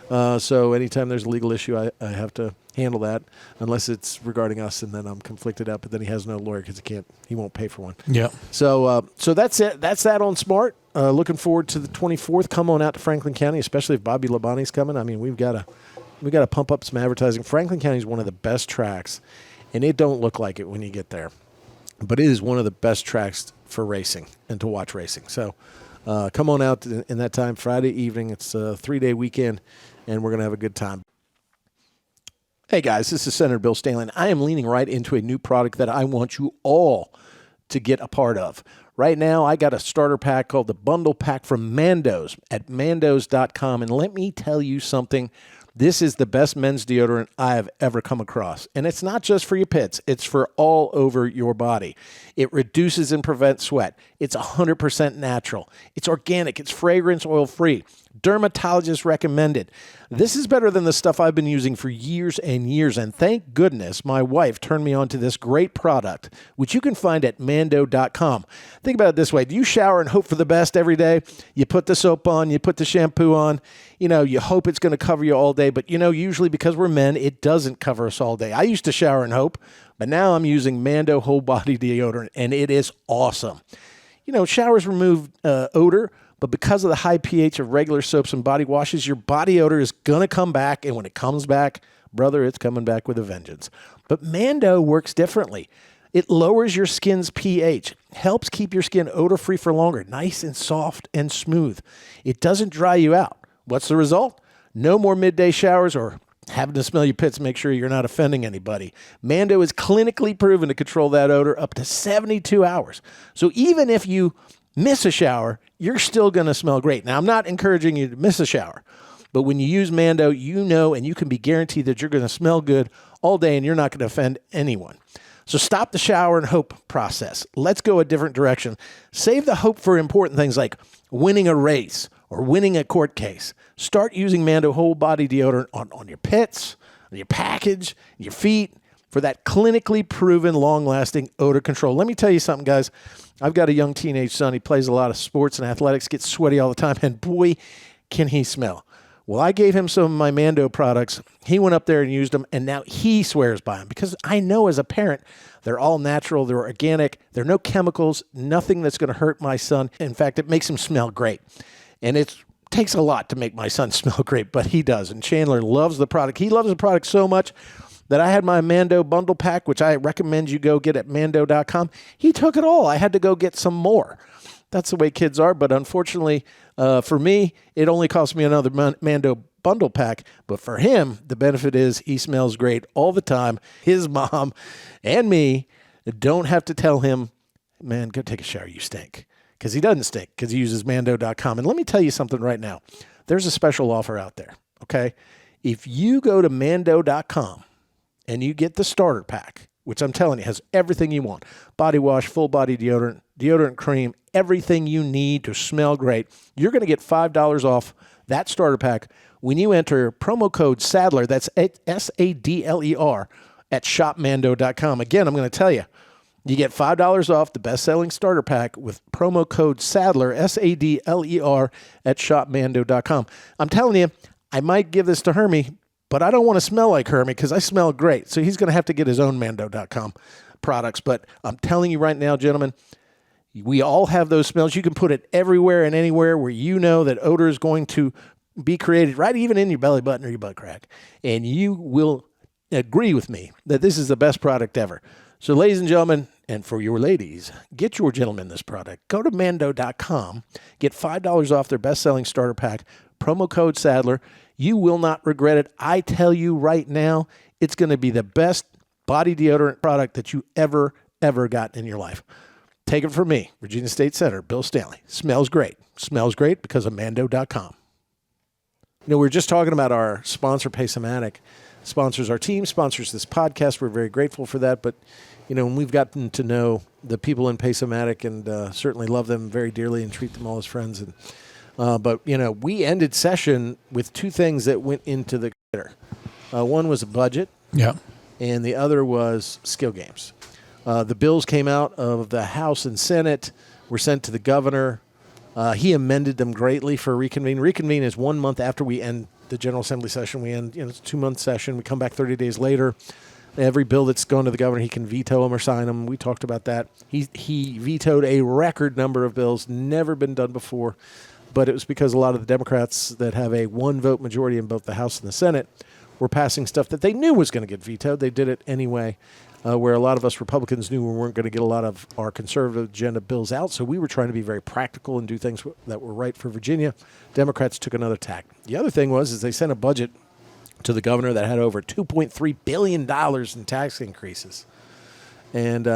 so anytime there's a legal issue, I have to handle that unless it's regarding us, and then I'm conflicted out. But then he has no lawyer because he won't pay for one. Yeah. So that's it. That's that on Smart. Looking forward to the 24th. Come on out to Franklin County, especially if Bobby Labonte's coming. I mean, we've got to pump up some advertising. Franklin County is one of the best tracks, and it don't look like it when you get there, but it is one of the best tracks for racing and to watch racing. So come on out in that time, Friday evening. It's a 3-day weekend, and we're going to have a good time. Hey, guys, this is Senator Bill Stanley, and I am leaning right into a new product that I want you all to get a part of. Right now, I got a starter pack called the Bundle Pack from Mandos at mandos.com, and let me tell you something. This is the best men's deodorant I have ever come across. And it's not just for your pits. It's for all over your body. It reduces and prevents sweat. It's 100% natural. It's organic. It's fragrance oil-free. Dermatologist recommended. This is better than the stuff I've been using for years and years. And thank goodness my wife turned me on to this great product, which you can find at mando.com. Think about it this way. Do you shower and hope for the best every day? You put the soap on, you put the shampoo on, you hope it's going to cover you all day. But, usually because we're men, it doesn't cover us all day. I used to shower and hope, but now I'm using Mando Whole Body Deodorant, and it is awesome. Showers remove odor, but because of the high pH of regular soaps and body washes, your body odor is going to come back, and when it comes back, brother, it's coming back with a vengeance. But Mando works differently. It lowers your skin's pH, helps keep your skin odor-free for longer, nice and soft and smooth. It doesn't dry you out. What's the result? No more midday showers or having to smell your pits. Make sure you're not offending anybody. Mando is clinically proven to control that odor up to 72 hours. So even if you miss a shower, you're still going to smell great. Now, I'm not encouraging you to miss a shower, but when you use Mando, and you can be guaranteed that you're going to smell good all day and you're not going to offend anyone. So stop the shower and hope process. Let's go a different direction. Save the hope for important things like winning a race or winning a court case. Start using Mando Whole Body Deodorant on your pits, on your package, your feet, for that clinically proven, long-lasting odor control. Let me tell you something, guys. I've got a young teenage son. He plays a lot of sports and athletics, gets sweaty all the time, and boy, can he smell. Well, I gave him some of my Mando products. He went up there and used them, and now he swears by them because I know as a parent, they're all natural, they're organic, there are no chemicals, nothing that's going to hurt my son. In fact, it makes him smell great. And it takes a lot to make my son smell great, but he does. And Chandler loves the product. He loves the product so much that I had my Mando bundle pack, which I recommend you go get at mando.com. He took it all. I had to go get some more. That's the way kids are. But unfortunately, for me, it only cost me another Mando bundle pack. But for him, the benefit is he smells great all the time. His mom and me don't have to tell him, man, go take a shower, you stink. Because he doesn't stink, because he uses mando.com. And let me tell you something right now. There's a special offer out there, okay? If you go to mando.com and you get the starter pack, which I'm telling you has everything you want, body wash, full body deodorant, deodorant cream, everything you need to smell great, you're going to get $5 off that starter pack when you enter promo code Sadler, that's Sadler, at shopmando.com. Again, I'm going to tell you, you get $5 off the best-selling starter pack with promo code Sadler, Sadler, at shopmando.com. I'm telling you, I might give this to Hermie, but I don't want to smell like Hermie because I smell great. So he's going to have to get his own mando.com products. But I'm telling you right now, gentlemen, we all have those smells. You can put it everywhere and anywhere where you know that odor is going to be created, right even in your belly button or your butt crack. And you will agree with me that this is the best product ever. So, ladies and gentlemen, and for your ladies, get your gentlemen this product. Go to mando.com, get $5 off their best-selling starter pack, promo code Sadler. You will not regret it. I tell you right now, it's going to be the best body deodorant product that you ever got in your life. Take it from me, Virginia State Senator Bill Stanley. Smells great. Smells great because of mando.com. We're just talking about our sponsor, Paysomatic. Sponsors our team, sponsors this podcast. We're very grateful for that. But, when we've gotten to know the people in Paysomatic and certainly love them very dearly and treat them all as friends. But we ended session with two things that went into the critter. One was a budget. Yeah. And the other was skill games. The bills came out of the House and Senate, were sent to the governor. He amended them greatly for reconvene. Reconvene is 1 month after we end the General Assembly session. We end, it's a 2-month session. We come back 30 days later. Every bill that's gone to the governor, he can veto them or sign them. We talked about that. He vetoed a record number of bills, never been done before, but it was because a lot of the Democrats that have a 1-vote majority in both the House and the Senate were passing stuff that they knew was going to get vetoed. They did it anyway, where a lot of us Republicans knew we weren't going to get a lot of our conservative agenda bills out, so we were trying to be very practical and do things that were right for Virginia. Democrats took another tack. The other thing is they sent a budget to the governor that had over $2.3 billion in tax increases, and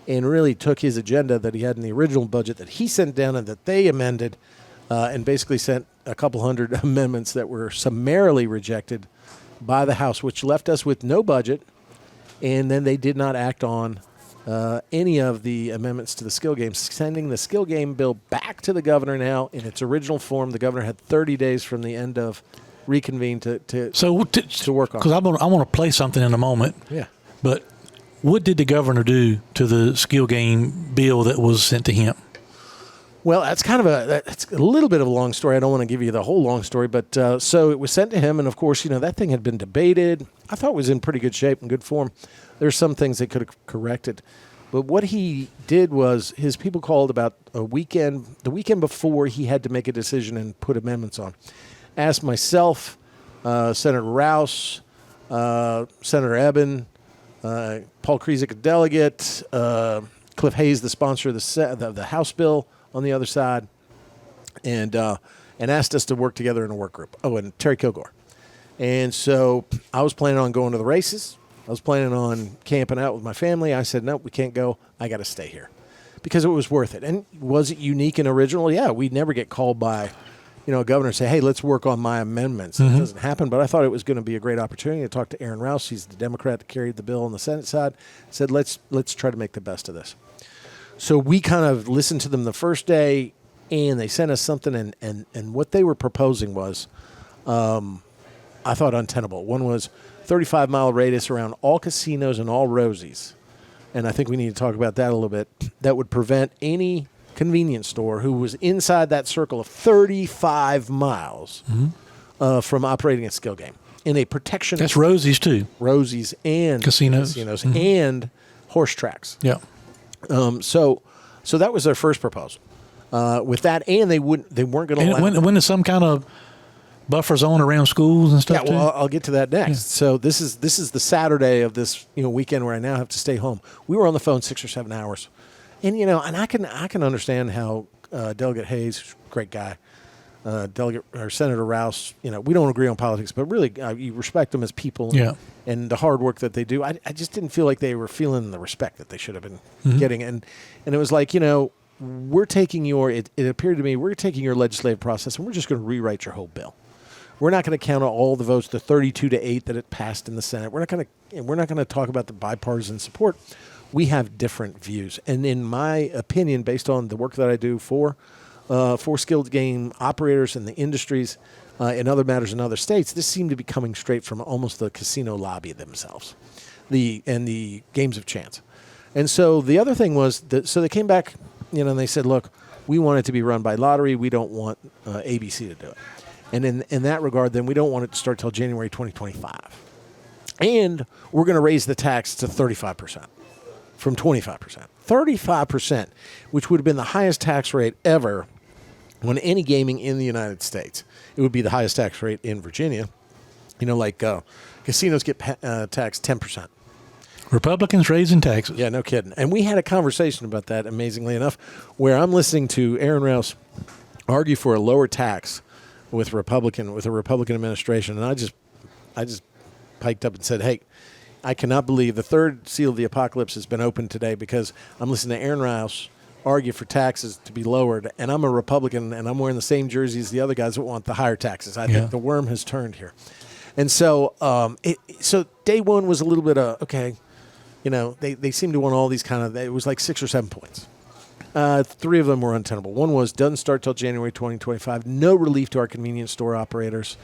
really took his agenda that he had in the original budget that he sent down and that they amended, and basically sent a couple hundred amendments that were summarily rejected by the House, which left us with no budget, and then they did not act on any of the amendments to the skill game, sending the skill game bill back to the governor now in its original form. The governor had 30 days from the end of reconvene to work on. Because I want to play something in a moment. Yeah. But what did the governor do to the skill game bill that was sent to him? Well, that's a little bit of a long story. I don't want to give you the whole long story, but so it was sent to him, and of course, that thing had been debated. I thought it was in pretty good shape and good form. There's some things they could have corrected, but what he did was his people called about the weekend before he had to make a decision and put amendments on. Asked myself, Senator Rouse, Senator Eben, Paul Krizik, a delegate, Cliff Hayes, the sponsor of the House bill, on the other side, and asked us to work together in a work group. Oh, and Terry Kilgore. And so I was planning on going to the races. I was planning on camping out with my family. I said, no, we can't go. I got to stay here because it was worth it. And was it unique and original? Yeah, we'd never get called by, a governor and say, hey, let's work on my amendments. It doesn't happen, but I thought it was going to be a great opportunity to talk to Aaron Rouse. He's the Democrat that carried the bill on the Senate side. Said, let's try to make the best of this. So we kind of listened to them the first day, and they sent us something, and what they were proposing was, I thought, untenable. One was 35-mile radius around all casinos and all Rosies, and I think we need to talk about that a little bit. That would prevent any convenience store who was inside that circle of 35 miles from operating a skill game in a protection. That's Rosie's too. Rosie's and casinos and horse tracks. Yeah. So that was their first proposal. With that, and they weren't going to allow. When is some kind of buffer zone around schools and stuff? Yeah, well, I'll get to that next. Yeah. So this is the Saturday of this weekend where I now have to stay home. We were on the phone 6 or 7 hours, and and I can understand how Delegate Hayes, great guy, Delegate or Senator Rouse, we don't agree on politics, but really you respect them as people. Yeah. And the hard work that they do. I just didn't feel like they were feeling the respect that they should have been getting. And it was like, we're taking it appeared to me, we're taking your legislative process and we're just going to rewrite your whole bill. We're not going to count all the votes, the 32-8 that it passed in the Senate. We're not going to talk about the bipartisan support. We have different views. And in my opinion, based on the work that I do for skilled game operators in the industries, in other matters in other states, this seemed to be coming straight from almost the casino lobby themselves, the games of chance. And so the other thing was so they came back, and they said, look, we want it to be run by lottery. We don't want ABC to do it. And in that regard, then we don't want it to start till January 2025. And we're going to raise the tax to 35% from 25%. 35%, which would have been the highest tax rate ever on any gaming in the United States. It would be the highest tax rate in Virginia. Casinos get taxed 10%. Republicans raising taxes. Yeah, no kidding. And we had a conversation about that, amazingly enough, where I'm listening to Aaron Rouse argue for a lower tax with a Republican administration, and I just piked up and said, hey, I cannot believe the third seal of the apocalypse has been opened today because I'm listening to Aaron Rouse argue for taxes to be lowered, and I'm a Republican, and I'm wearing the same jersey as the other guys that want the higher taxes. I think the worm has turned here. And so so day one was a little bit of, okay, they seem to want all these it was like 6 or 7 points. 3 of them were untenable. One was doesn't start till January 2025. No relief to our convenience store operators.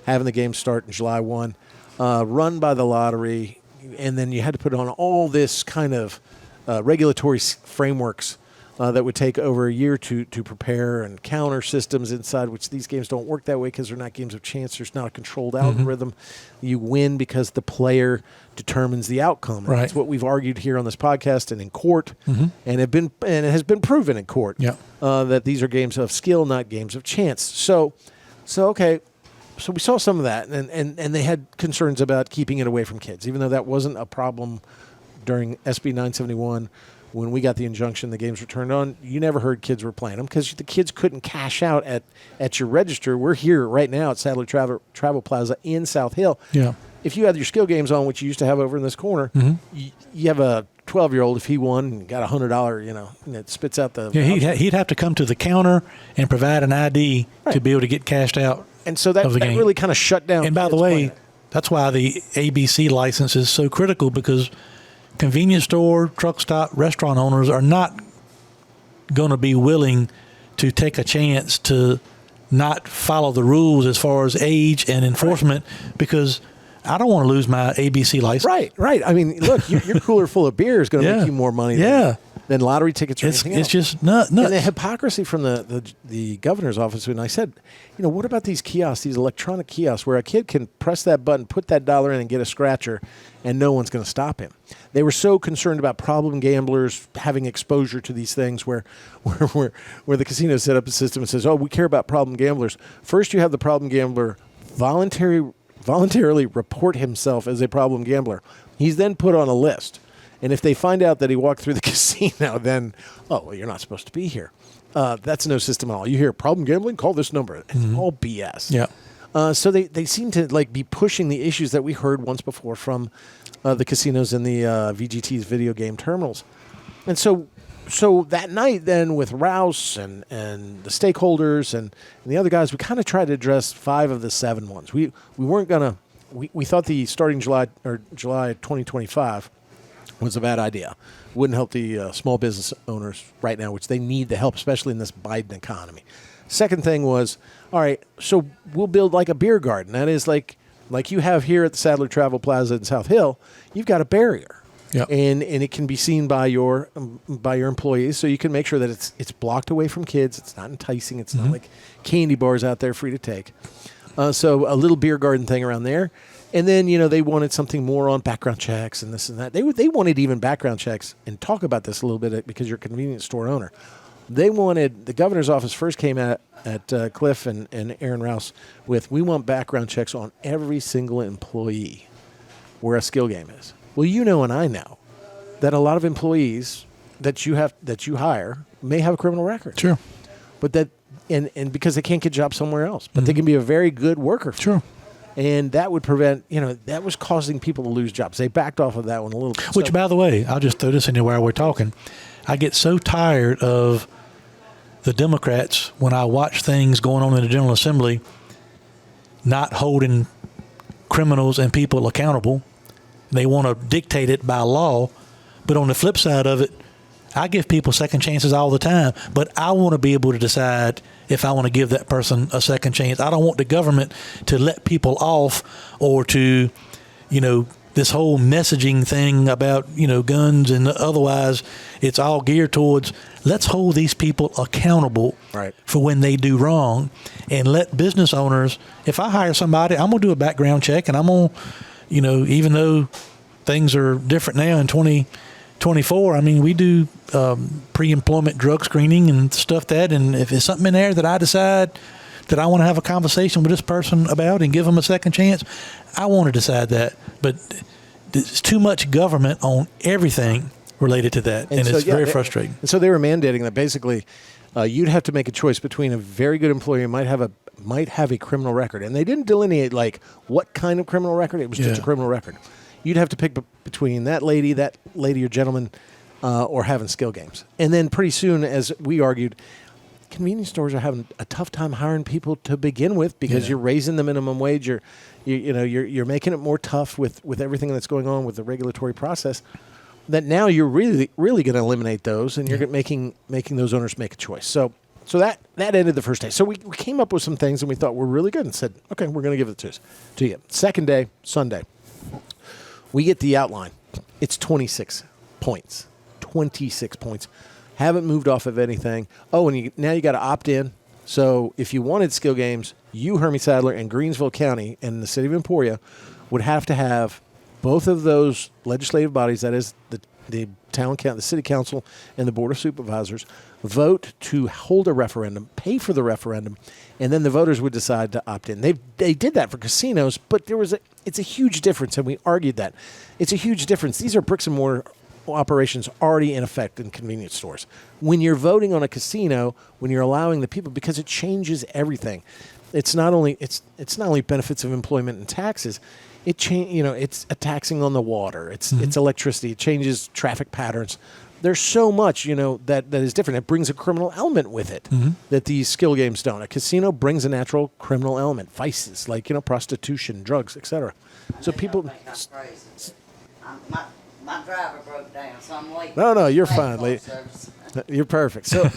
Having the game start in July 1. Run by the lottery. And then you had to put on all this kind of regulatory frameworks that would take over a year to prepare and counter systems inside, which these games don't work that way because they're not games of chance. There's not a controlled algorithm. You win because the player determines the outcome. And that's what we've argued here on this podcast and in court, and it has been proven in court that these are games of skill, not games of chance. So okay, so we saw some of that, and they had concerns about keeping it away from kids, even though that wasn't a problem during SB 971. When we got the injunction, the games were turned on. You never heard kids were playing them because the kids couldn't cash out at your register. We're here right now at Sadler Travel Plaza in South Hill. Yeah. If you had your skill games on, which you used to have over in this corner, you have a 12-year-old. If he won and got $100, and it spits out the. Yeah, he'd have to come to the counter and provide an ID to be able to get cashed out. And so that really kind of shut down. And by the way, that's why the ABC license is so critical, because convenience store, truck stop, restaurant owners are not going to be willing to take a chance to not follow the rules as far as age and enforcement, because I don't want to lose my ABC license. Right. I mean, look, your cooler full of beer is going to make you more money than lottery tickets or anything else. It's just nuts. And the hypocrisy from the governor's office, when I said, what about these kiosks, these electronic kiosks where a kid can press that button, put that dollar in and get a scratcher, and no one's going to stop him? They were so concerned about problem gamblers having exposure to these things where the casino set up a system and says, oh, we care about problem gamblers. First, you have the problem gambler voluntarily report himself as a problem gambler. He's then put on a list. And if they find out that he walked through the casino, then, you're not supposed to be here. That's no system at all. You hear problem gambling, call this number. It's all BS. Yeah. So they seem to be pushing the issues that we heard once before from the casinos and the VGT's video game terminals. And so that night then with Rouse and the stakeholders and the other guys, we kind of tried to address 5 of the 7 ones. We weren't going to, we thought the starting July 2025 was a bad idea. Wouldn't help the small business owners right now, which they need the help, especially in this Biden economy. Second thing was, all right, so we'll build like a beer garden. That is like you have here at the Sadler Travel Plaza in South Hill. You've got a barrier, and it can be seen by your employees, so you can make sure that it's blocked away from kids. It's not enticing. It's not like candy bars out there free to take. So a little beer garden thing around there. And then, they wanted something more on background checks and this and that. They wanted even background checks, and talk about this a little bit because you're a convenience store owner. They wanted, the governor's office first came at Cliff and Aaron Rouse with, we want background checks on every single employee where a skill game is. Well, and I know that a lot of employees that you hire may have a criminal record. Sure. But that, and because they can't get jobs somewhere else, but they can be a very good worker. Sure. And that would prevent, that was causing people to lose jobs. They backed off of that one a little bit. Which, by the way, I'll just throw this in here while we're talking. I get so tired of the Democrats when I watch things going on in the General Assembly not holding criminals and people accountable. They want to dictate it by law. But on the flip side of it, I give people second chances all the time, but I want to be able to decide if I want to give that person a second chance. I don't want the government to let people off, or to, this whole messaging thing about, guns and otherwise. It's all geared towards, let's hold these people accountable for when they do wrong, and let business owners, if I hire somebody, I'm going to do a background check, and I'm going to, even though things are different now in 2024, I mean, we do pre-employment drug screening and stuff and if there's something in there that I decide that I want to have a conversation with this person about and give them a second chance, I want to decide that. But there's too much government on everything related to that, and it's very frustrating. And so they were mandating that basically you'd have to make a choice between a very good employee who might have a criminal record, and they didn't delineate what kind of criminal record. It was just a criminal record. You'd have to pick between that lady or gentleman, or having skill games. And then pretty soon, as we argued, convenience stores are having a tough time hiring people to begin with because you're raising the minimum wage. You're making it more tough with everything that's going on with the regulatory process. That now you're really really going to eliminate those, and you're making those owners make a choice. So that ended the first day. So we came up with some things, and we thought were really good, and said, okay, we're going to give it to you. Second day, Sunday. We get the outline. It's 26 points. 26 points. Haven't moved off of anything. Oh, and now you got to opt in. So if you wanted skill games, you, Hermie, Sadler, and Greensville County and the city of Emporia would have to have both of those legislative bodies, that is the the city council, and the board of supervisors vote to hold a referendum, pay for the referendum, and then the voters would decide to opt in. They did that for casinos, but it's a huge difference, and we argued that. It's a huge difference. These are bricks and mortar operations already in effect in convenience stores. When you're voting on a casino, when you're allowing the people, because it changes everything. It's not only benefits of employment and taxes. It's a taxing on the water. It's electricity. It changes traffic patterns. There's so much, that is different. It brings a criminal element with it that these skill games don't. A casino brings a natural criminal element, vices like prostitution, drugs, etc. So people. My driver broke down, so I'm late. No, you're fine, lady. You're perfect. So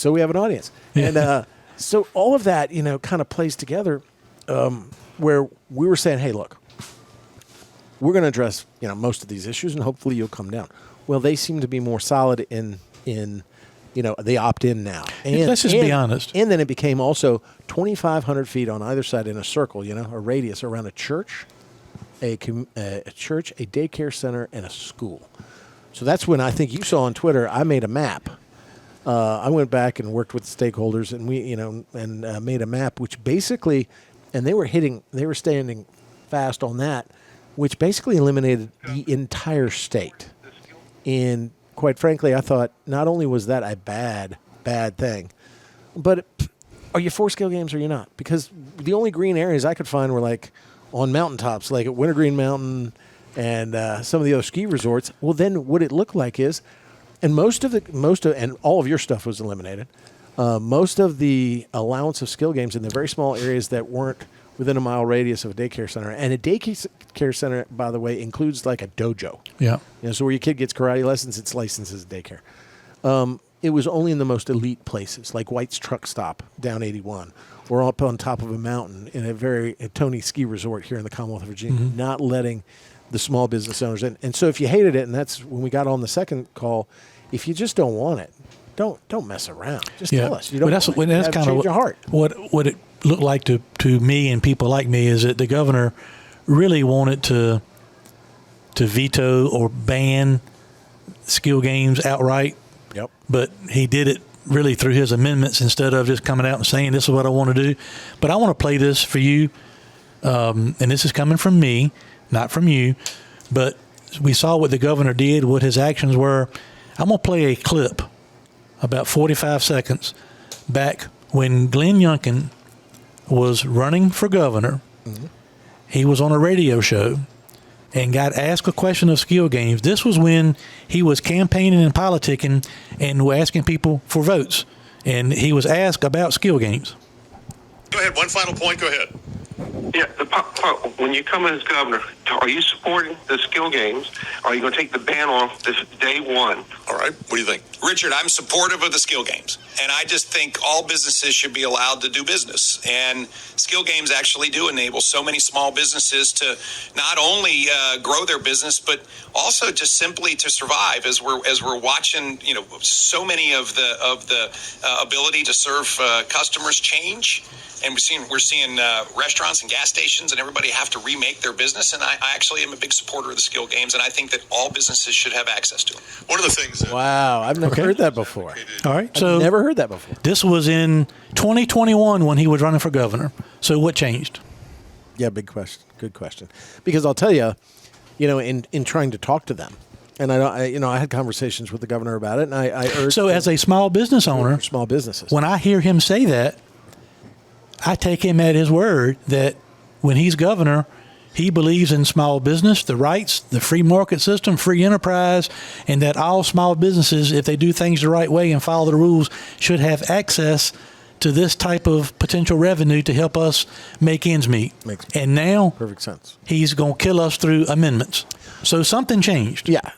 we have an audience, and so all of that, kind of plays together, where we were saying, hey, look, we're going to address, most of these issues, and hopefully you'll come down. Well, they seem to be more solid in they opt in now. And let's just be honest. And then it became also 2,500 feet on either side in a circle, a radius around a church. A church, a daycare center, and a school. So that's when I think you saw on Twitter, I made a map. I went back and worked with stakeholders, and we, made a map, which basically, and they were standing fast on that, which basically eliminated the entire state. And quite frankly, I thought not only was that a bad thing, but are you for skill games or you're not? Because the only green areas I could find were like on mountaintops, like at Wintergreen Mountain and some of the other ski resorts. Well, then what it looked like is, and and all of your stuff was eliminated. Most of the allowance of skill games in the very small areas that weren't within a mile radius of a daycare center. And a daycare center, by the way, includes like a dojo. Yeah. So where your kid gets karate lessons, it's licensed as a daycare. It was only in the most elite places, like White's Truck Stop down 81, or up on top of a mountain in a Tony ski resort here in the Commonwealth of Virginia, not letting the small business owners in. And so if you hated it, and that's when we got on the second call, if you just don't want it, don't mess around. Just tell us. You don't that's kind of your heart. What it looked like to me and people like me is that the governor really wanted to veto or ban skill games outright. Yep. But he did it really through his amendments instead of just coming out and saying, this is what I want to do. But I want to play this for you, and this is coming from me, not from you. But we saw what the governor did, what his actions were. I'm going to play a clip, about 45 seconds, back when Glenn Youngkin was running for governor. He was on a radio show and got asked a question of skill games. This was when he was campaigning and politicking and asking people for votes. And he was asked about skill games. Go ahead. One final point. Go ahead. Yeah, when you come in as governor, are you supporting the skill games? Or are you going to take the ban off this day one? All right. What do you think? Richard, I'm supportive of the skill games. And I just think all businesses should be allowed to do business. And skill games actually do enable so many small businesses to not only grow their business, but also just simply to survive as we're watching, so many of the ability to serve customers change. And we're seeing restaurants and gas stations and everybody have to remake their business. And I actually am a big supporter of the skill games, and I think that all businesses should have access to them. One of the things. Wow, I've never heard that before. All right, so I've never heard that before. This was in 2021 when he was running for governor. So what changed? Yeah, big question. Good question. Because I'll tell you, in trying to talk to them, and I had conversations with the governor about it, and I urged. So as a small business owner, for small businesses, when I hear him say that, I take him at his word that when he's governor, he believes in small business, the rights, the free market system, free enterprise, and that all small businesses, if they do things the right way and follow the rules, should have access to this type of potential revenue to help us make ends meet. And now, perfect sense. He's going to kill us through amendments. So something changed. Yeah,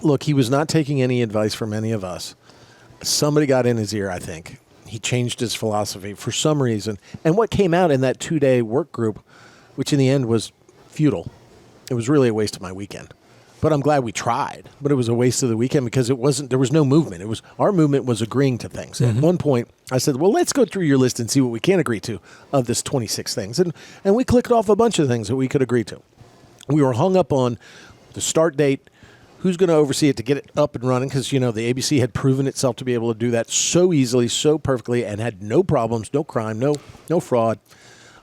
look, he was not taking any advice from any of us. Somebody got in his ear, I think. He changed his philosophy for some reason. And what came out in that 2-day work group, which in the end was futile, it was really a waste of my weekend. But I'm glad we tried. But it was a waste of the weekend because there was no movement. Our movement was agreeing to things. At one point, I said, well, let's go through your list and see what we can agree to of this 26 things. And we clicked off a bunch of things that we could agree to. We were hung up on the start date, who's going to oversee it to get it up and running, because, the ABC had proven itself to be able to do that so easily, so perfectly, and had no problems, no crime, no fraud.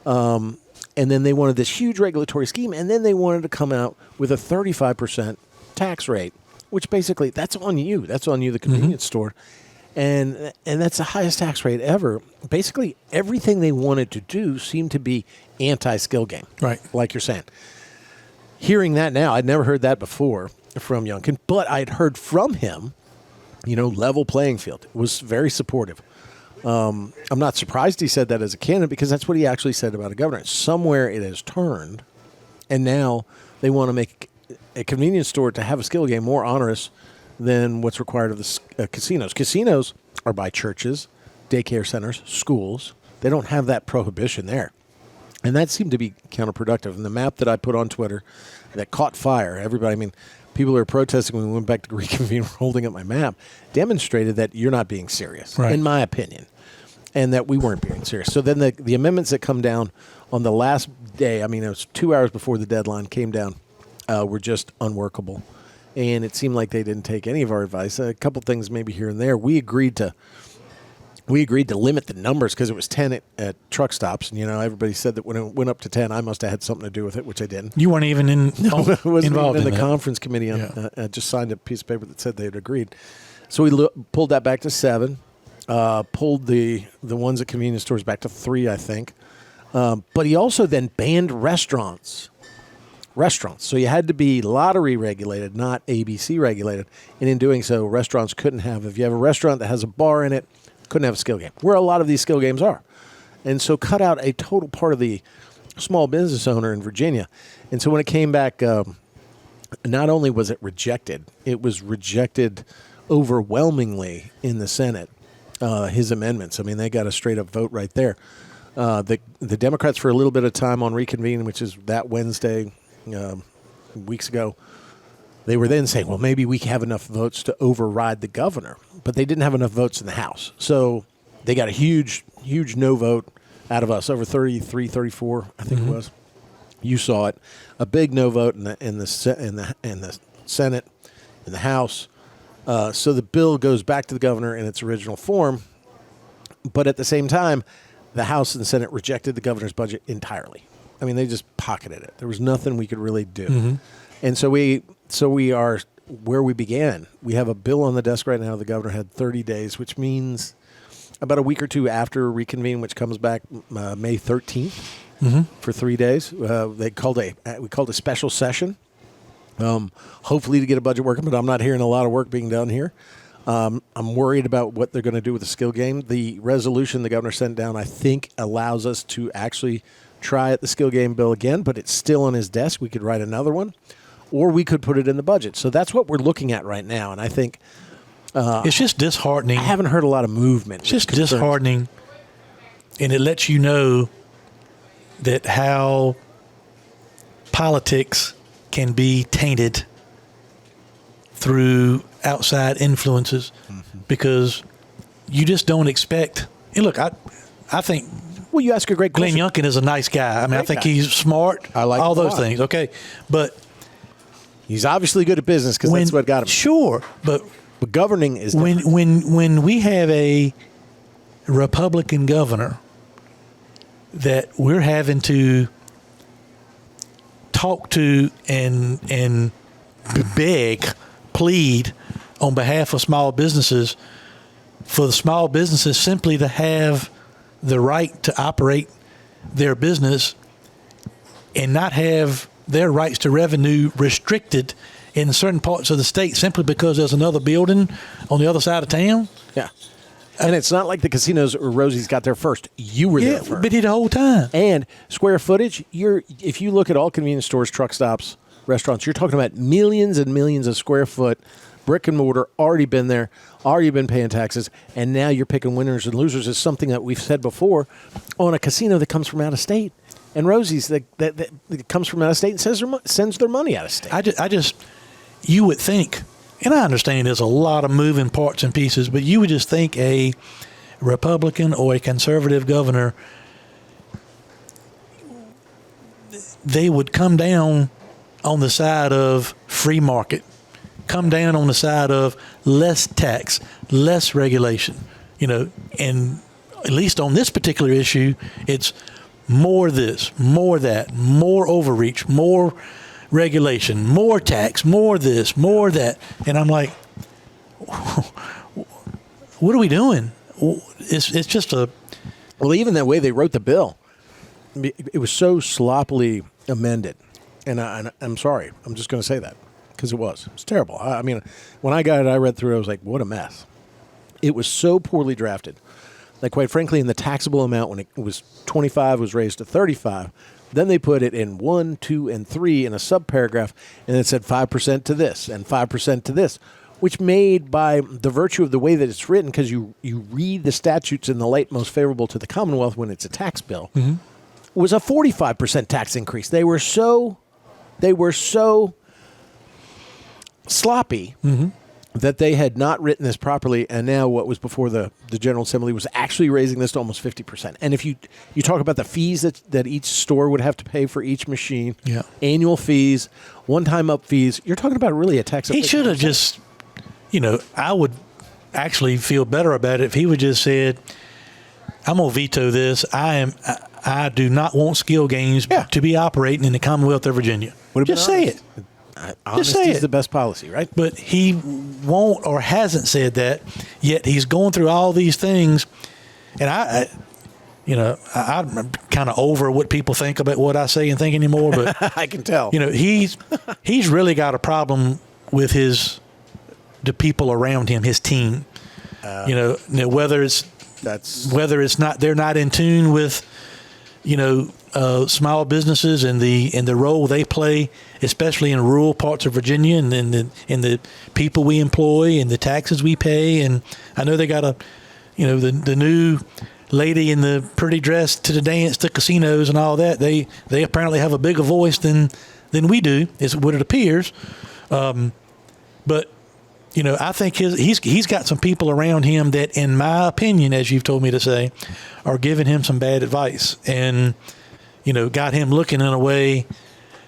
And then they wanted this huge regulatory scheme, and then they wanted to come out with a 35% tax rate, which basically, that's on you. That's on you, the convenience store. And that's the highest tax rate ever. Basically, everything they wanted to do seemed to be anti-skill game. Right. Like you're saying. Hearing that now, I'd never heard that before from Youngkin, but I'd heard from him, level playing field. It was very supportive. I'm not surprised he said that as a candidate, because that's what he actually said about a governor. Somewhere it has turned, and now they want to make a convenience store to have a skill game more onerous than what's required of the casinos. Casinos are by churches, daycare centers, schools. They don't have that prohibition there. And that seemed to be counterproductive. And the map that I put on Twitter that caught fire, people who are protesting when we went back to reconvene holding up my map, demonstrated that you're not being serious, in my opinion, and that we weren't being serious. So then the amendments that come down on the last day, it was 2 hours before the deadline came down, were just unworkable. And it seemed like they didn't take any of our advice. A couple things maybe here and there. We agreed to limit the numbers because it was 10 at truck stops. And, everybody said that when it went up to 10, I must have had something to do with it, which I didn't. You weren't even I wasn't involved even in the that. conference committee. I just signed a piece of paper that said they had agreed. So we pulled that back to 7, pulled the ones at convenience stores back to 3, I think. But he also then banned restaurants. So you had to be lottery regulated, not ABC regulated. And in doing so, restaurants couldn't have, if you have a restaurant that has a bar in it, couldn't have a skill game, where a lot of these skill games are. And so cut out a total part of the small business owner in Virginia. And so when it came back, not only was it was rejected overwhelmingly in the Senate, his amendments. They got a straight up vote right there. The Democrats, for a little bit of time on reconvene, which is that Wednesday, weeks ago, they were then saying, well, maybe we have enough votes to override the governor. But they didn't have enough votes in the House. So they got a huge no vote out of us, over 33, 34, I think it was. You saw it. A big no vote in the Senate, in the House. So the bill goes back to the governor in its original form. But at the same time, the House and the Senate rejected the governor's budget entirely. They just pocketed it. There was nothing we could really do. And so we are where we began. We have a bill on the desk right now. The governor had 30 days, which means about a week or two after reconvene, which comes back May 13th for 3 days. We called a special session, hopefully to get a budget working, but I'm not hearing a lot of work being done here. I'm worried about what they're going to do with the skill game. The resolution the governor sent down, I think, allows us to actually try at the skill game bill again, but it's still on his desk. We could write another one, or we could put it in the budget. So that's what we're looking at right now. And I think it's just disheartening. I haven't heard a lot of movement. It's just disheartening, and it lets you know that how politics can be tainted through outside influences, because you just don't expect. And look, I think. Well, you ask a great Glenn question. Youngkin is a nice guy. I think guy. he's smart. I like all him a those lot. things. Okay, but he's obviously good at business because that's what got him. Sure, but governing is different. when we have a Republican governor that we're having to talk to and beg, plead on behalf of small businesses, for the small businesses simply to have the right to operate their business and not have their rights to revenue restricted in certain parts of the state simply because there's another building on the other side of town. Yeah. And it's not like the casinos or Rosie's got there first. You were there first. But the whole time. And square footage, if you look at all convenience stores, truck stops, restaurants, you're talking about millions and millions of square foot, brick and mortar, already been there, already been paying taxes, and now you're picking winners and losers is something that we've said before on a casino that comes from out of state. And Rosie's that comes from out of state and sends their money out of state. I just you would think, and I understand there's a lot of moving parts and pieces, but you would just think a Republican or a conservative governor, they would come down on the side of free market. Come down on the side of less tax, less regulation. And at least on this particular issue, it's more this, more that, more overreach, more regulation, more tax, more this, more that. And I'm like, what are we doing? It's just a... Well, even the way they wrote the bill, it was so sloppily amended. And I'm sorry. I'm just going to say that because it was. It's terrible. I mean, when I got it, I read through it. I was like, what a mess. It was so poorly drafted. Like, quite frankly, in the taxable amount, when it was 25, was raised to 35. Then they put it in 1, 2, and 3 in a subparagraph, and it said 5% to this and 5% to this, which made, by the virtue of the way that it's written, because you read the statutes in the light most favorable to the Commonwealth when it's a tax bill, was a 45% tax increase. They were so sloppy that they had not written this properly, and now what was before the General Assembly was actually raising this to almost 50%. And if you talk about the fees that each store would have to pay for each machine, annual fees, one-time up fees, you're talking about really a tax. He should have just, I would actually feel better about it if he would just said, I'm going to veto this. I do not want skill games to be operating in the Commonwealth of Virginia. Just say it. Honesty is the best policy, right? But he won't or hasn't said that, yet he's going through all these things. And I'm kind of over what people think about what I say and think anymore. But I can tell. He's really got a problem with the people around him, his team. Whether it's not, they're not in tune with, small businesses and the role they play, especially in rural parts of Virginia, and in the people we employ and the taxes we pay. And I know they got the new lady in the pretty dress to the dance to casinos and all that. They apparently have a bigger voice than we do, is what it appears. But I think he's got some people around him that, in my opinion, as you've told me to say, are giving him some bad advice, and got him looking in a way,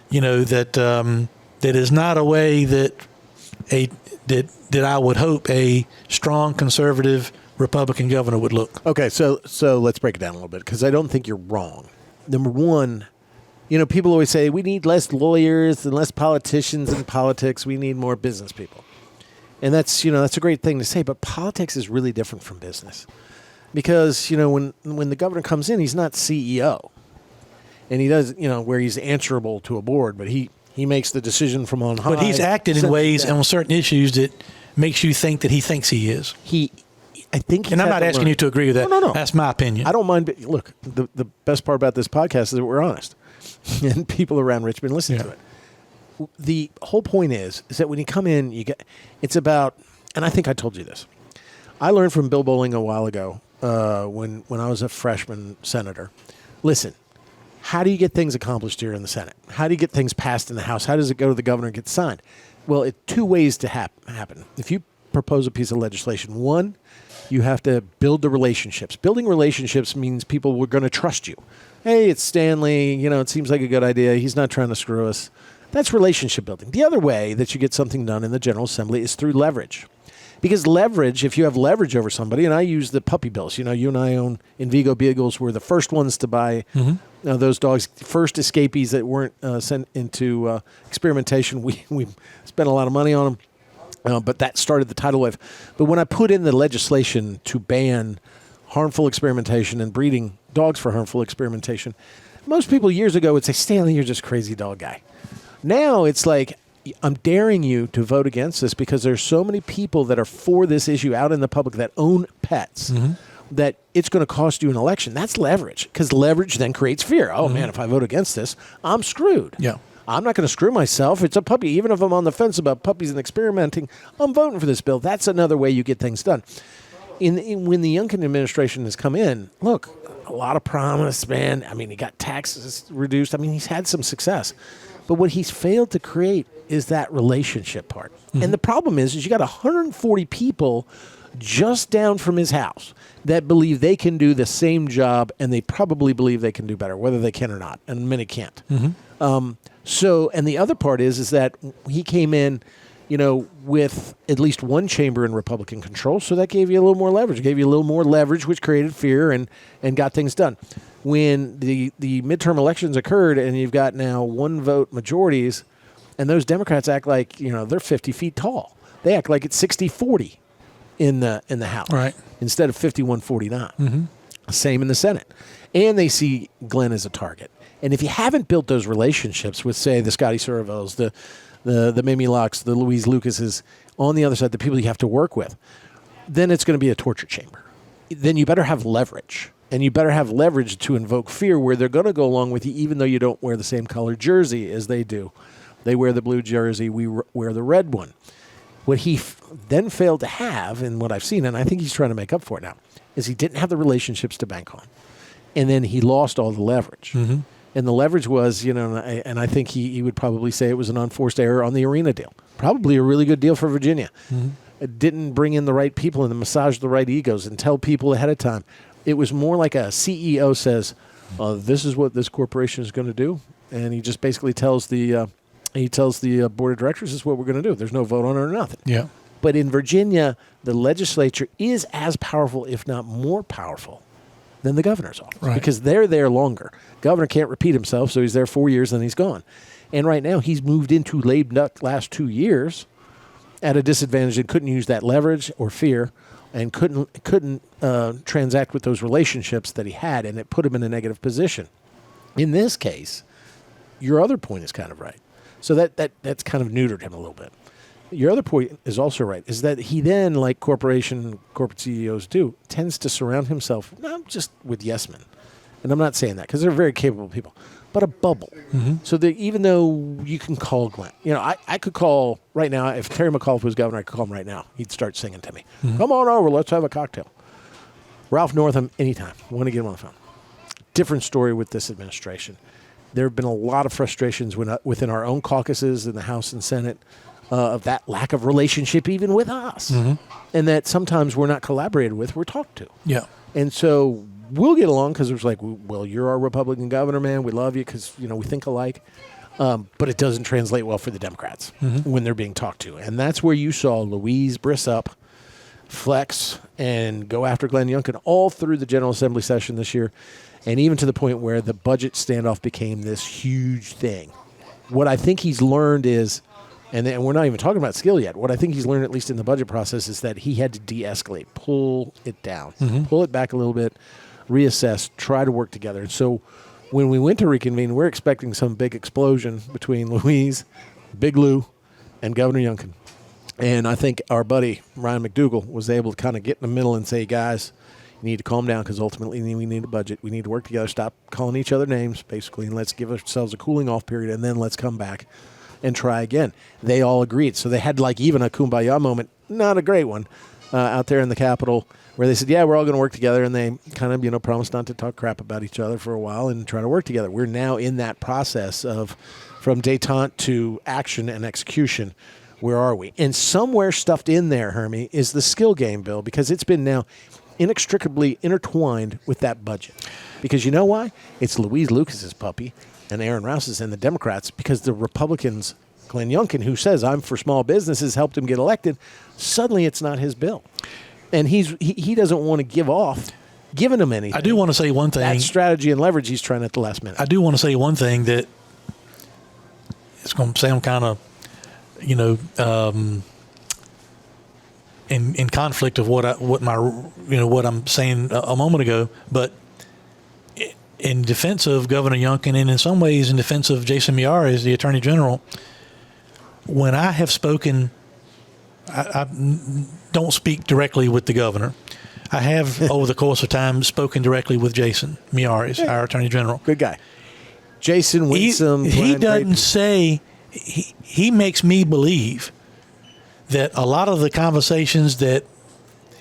that is not a way that I would hope a strong conservative Republican governor would look. Okay, so let's break it down a little bit, because I don't think you're wrong. Number one, people always say we need less lawyers and less politicians in politics. We need more business people. And that's a great thing to say, but politics is really different from business, because when the governor comes in, he's not CEO, and he does where he's answerable to a board, but he makes the decision from on high. But he's acted in ways on certain issues that makes you think that he thinks he is. I think, and I'm not asking you to agree with that. No. That's my opinion. I don't mind. Look, the best part about this podcast is that we're honest, and people around Richmond listen to it. The whole point is that when you come in, it's about, and I think I told you this. I learned from Bill Bowling a while ago when I was a freshman senator. Listen, how do you get things accomplished here in the Senate? How do you get things passed in the House? How does it go to the governor and get signed? Well, it's two ways to happen. If you propose a piece of legislation, one, you have to build the relationships. Building relationships means people were going to trust you. Hey, it's Stanley. It seems like a good idea. He's not trying to screw us. That's relationship building. The other way that you get something done in the General Assembly is through leverage. Because leverage, if you have leverage over somebody, and I use the puppy bills. You and I own Invigo Beagles. We're the first ones to buy those dogs, first escapees that weren't sent into experimentation. We spent a lot of money on them, but that started the tidal wave. But when I put in the legislation to ban harmful experimentation and breeding dogs for harmful experimentation, most people years ago would say, Stanley, you're just a crazy dog guy. Now it's like, I'm daring you to vote against this, because there's so many people that are for this issue out in the public that own pets that it's going to cost you an election. That's leverage, because leverage then creates fear. Oh, man, if I vote against this, I'm screwed. Yeah. I'm not going to screw myself. It's a puppy. Even if I'm on the fence about puppies and experimenting, I'm voting for this bill. That's another way you get things done. When the Youngkin administration has come in, look, a lot of promise, man. I mean, he got taxes reduced. I mean, he's had some success. But what he's failed to create is that relationship part. And the problem is you got 140 people just down from his house that believe they can do the same job, and they probably believe they can do better, whether they can or not, and many can't. So, and the other part is that he came in, with at least one chamber in Republican control, so that gave you a little more leverage. It gave you a little more leverage, which created fear and got things done. When the midterm elections occurred, and you've got now one-vote majorities, and those Democrats act like, they're 50 feet tall. They act like it's 60-40 in the House, right, instead of 51-49. Same in the Senate. And they see Glenn as a target. And if you haven't built those relationships with, say, the Scotty Servos, the Mimi Locks, the Louise Lucases, on the other side, the people you have to work with, then it's going to be a torture chamber. Then you better have leverage. And you better have leverage to invoke fear where they're going to go along with you, even though you don't wear the same color jersey as they do. They wear the blue jersey, we wear the red one. What he then failed to have, and what I've seen, and I think he's trying to make up for it now, is he didn't have the relationships to bank on. And then he lost all the leverage. And the leverage was, and I think he would probably say it was an unforced error on the arena deal. Probably a really good deal for Virginia. It didn't bring in the right people and massage the right egos and tell people ahead of time. It was more like a CEO says, this is what this corporation is going to do. And he just basically tells the board of directors, this is what we're going to do. There's no vote on it or nothing. Yeah. But in Virginia, the legislature is as powerful, if not more powerful, than the governor's office. Right. Because they're there longer. Governor can't repeat himself, so he's there 4 years and he's gone. And right now, he's moved into lame duck last 2 years at a disadvantage and couldn't use that leverage or fear and couldn't transact with those relationships that he had, and it put him in a negative position. In this case, your other point is kind of right. So that's kind of neutered him a little bit. Your other point is also right, is that he then, like corporate CEOs do, tends to surround himself not just with yes men. And I'm not saying that because they're very capable people, but a bubble. So that even though you can call Glenn, I could call right now, if Terry McAuliffe was governor, I could call him right now. He'd start singing to me. Come on over, let's have a cocktail. Ralph Northam, anytime. Want to get him on the phone. Different story with this administration. There have been a lot of frustrations within our own caucuses in the House and Senate of that lack of relationship even with us. And that sometimes we're not collaborated with, we're talked to. Yeah. And so we'll get along because it's like, well, you're our Republican governor, man. We love you because, we think alike. But it doesn't translate well for the Democrats when they're being talked to. And that's where you saw Louise Brissup flex and go after Glenn Youngkin all through the General Assembly session this year. And even to the point where the budget standoff became this huge thing. What I think he's learned is, and we're not even talking about skill yet, what I think he's learned, at least in the budget process, is that he had to de-escalate, pull it down, pull it back a little bit, reassess, try to work together. And so when we went to reconvene, we're expecting some big explosion between Louise, Big Lou, and Governor Youngkin. And I think our buddy, Ryan McDougall, was able to kind of get in the middle and say, guys, you need to calm down because ultimately we need a budget. We need to work together, stop calling each other names, basically, and let's give ourselves a cooling off period, and then let's come back and try again. They all agreed. So they had like even a kumbaya moment, not a great one, out there in the Capitol where they said, yeah, we're all going to work together, and they kind of, promised not to talk crap about each other for a while and try to work together. We're now in that process of from detente to action and execution. Where are we? And somewhere stuffed in there, Hermie, is the skill game, Bill, because it's been now inextricably intertwined with that budget. Because you know why? It's Louise Lucas's puppy and Aaron Rouse's and the Democrats, because the Republicans, Glenn Youngkin, who says I'm for small businesses, helped him get elected, suddenly it's not his bill. And he doesn't want to give off giving them anything. I do want to say one thing. That strategy and leverage he's trying at the last minute. I do want to say one thing that it's going to sound kind of, in conflict of what I'm saying a moment ago, but in defense of Governor Youngkin and in some ways in defense of Jason Miyares as the Attorney General, when I have spoken, I don't speak directly with the governor. I have over the course of time spoken directly with Jason Miyares, our Attorney General. Good guy. Jason Winsome. He doesn't say. He makes me believe that a lot of the conversations that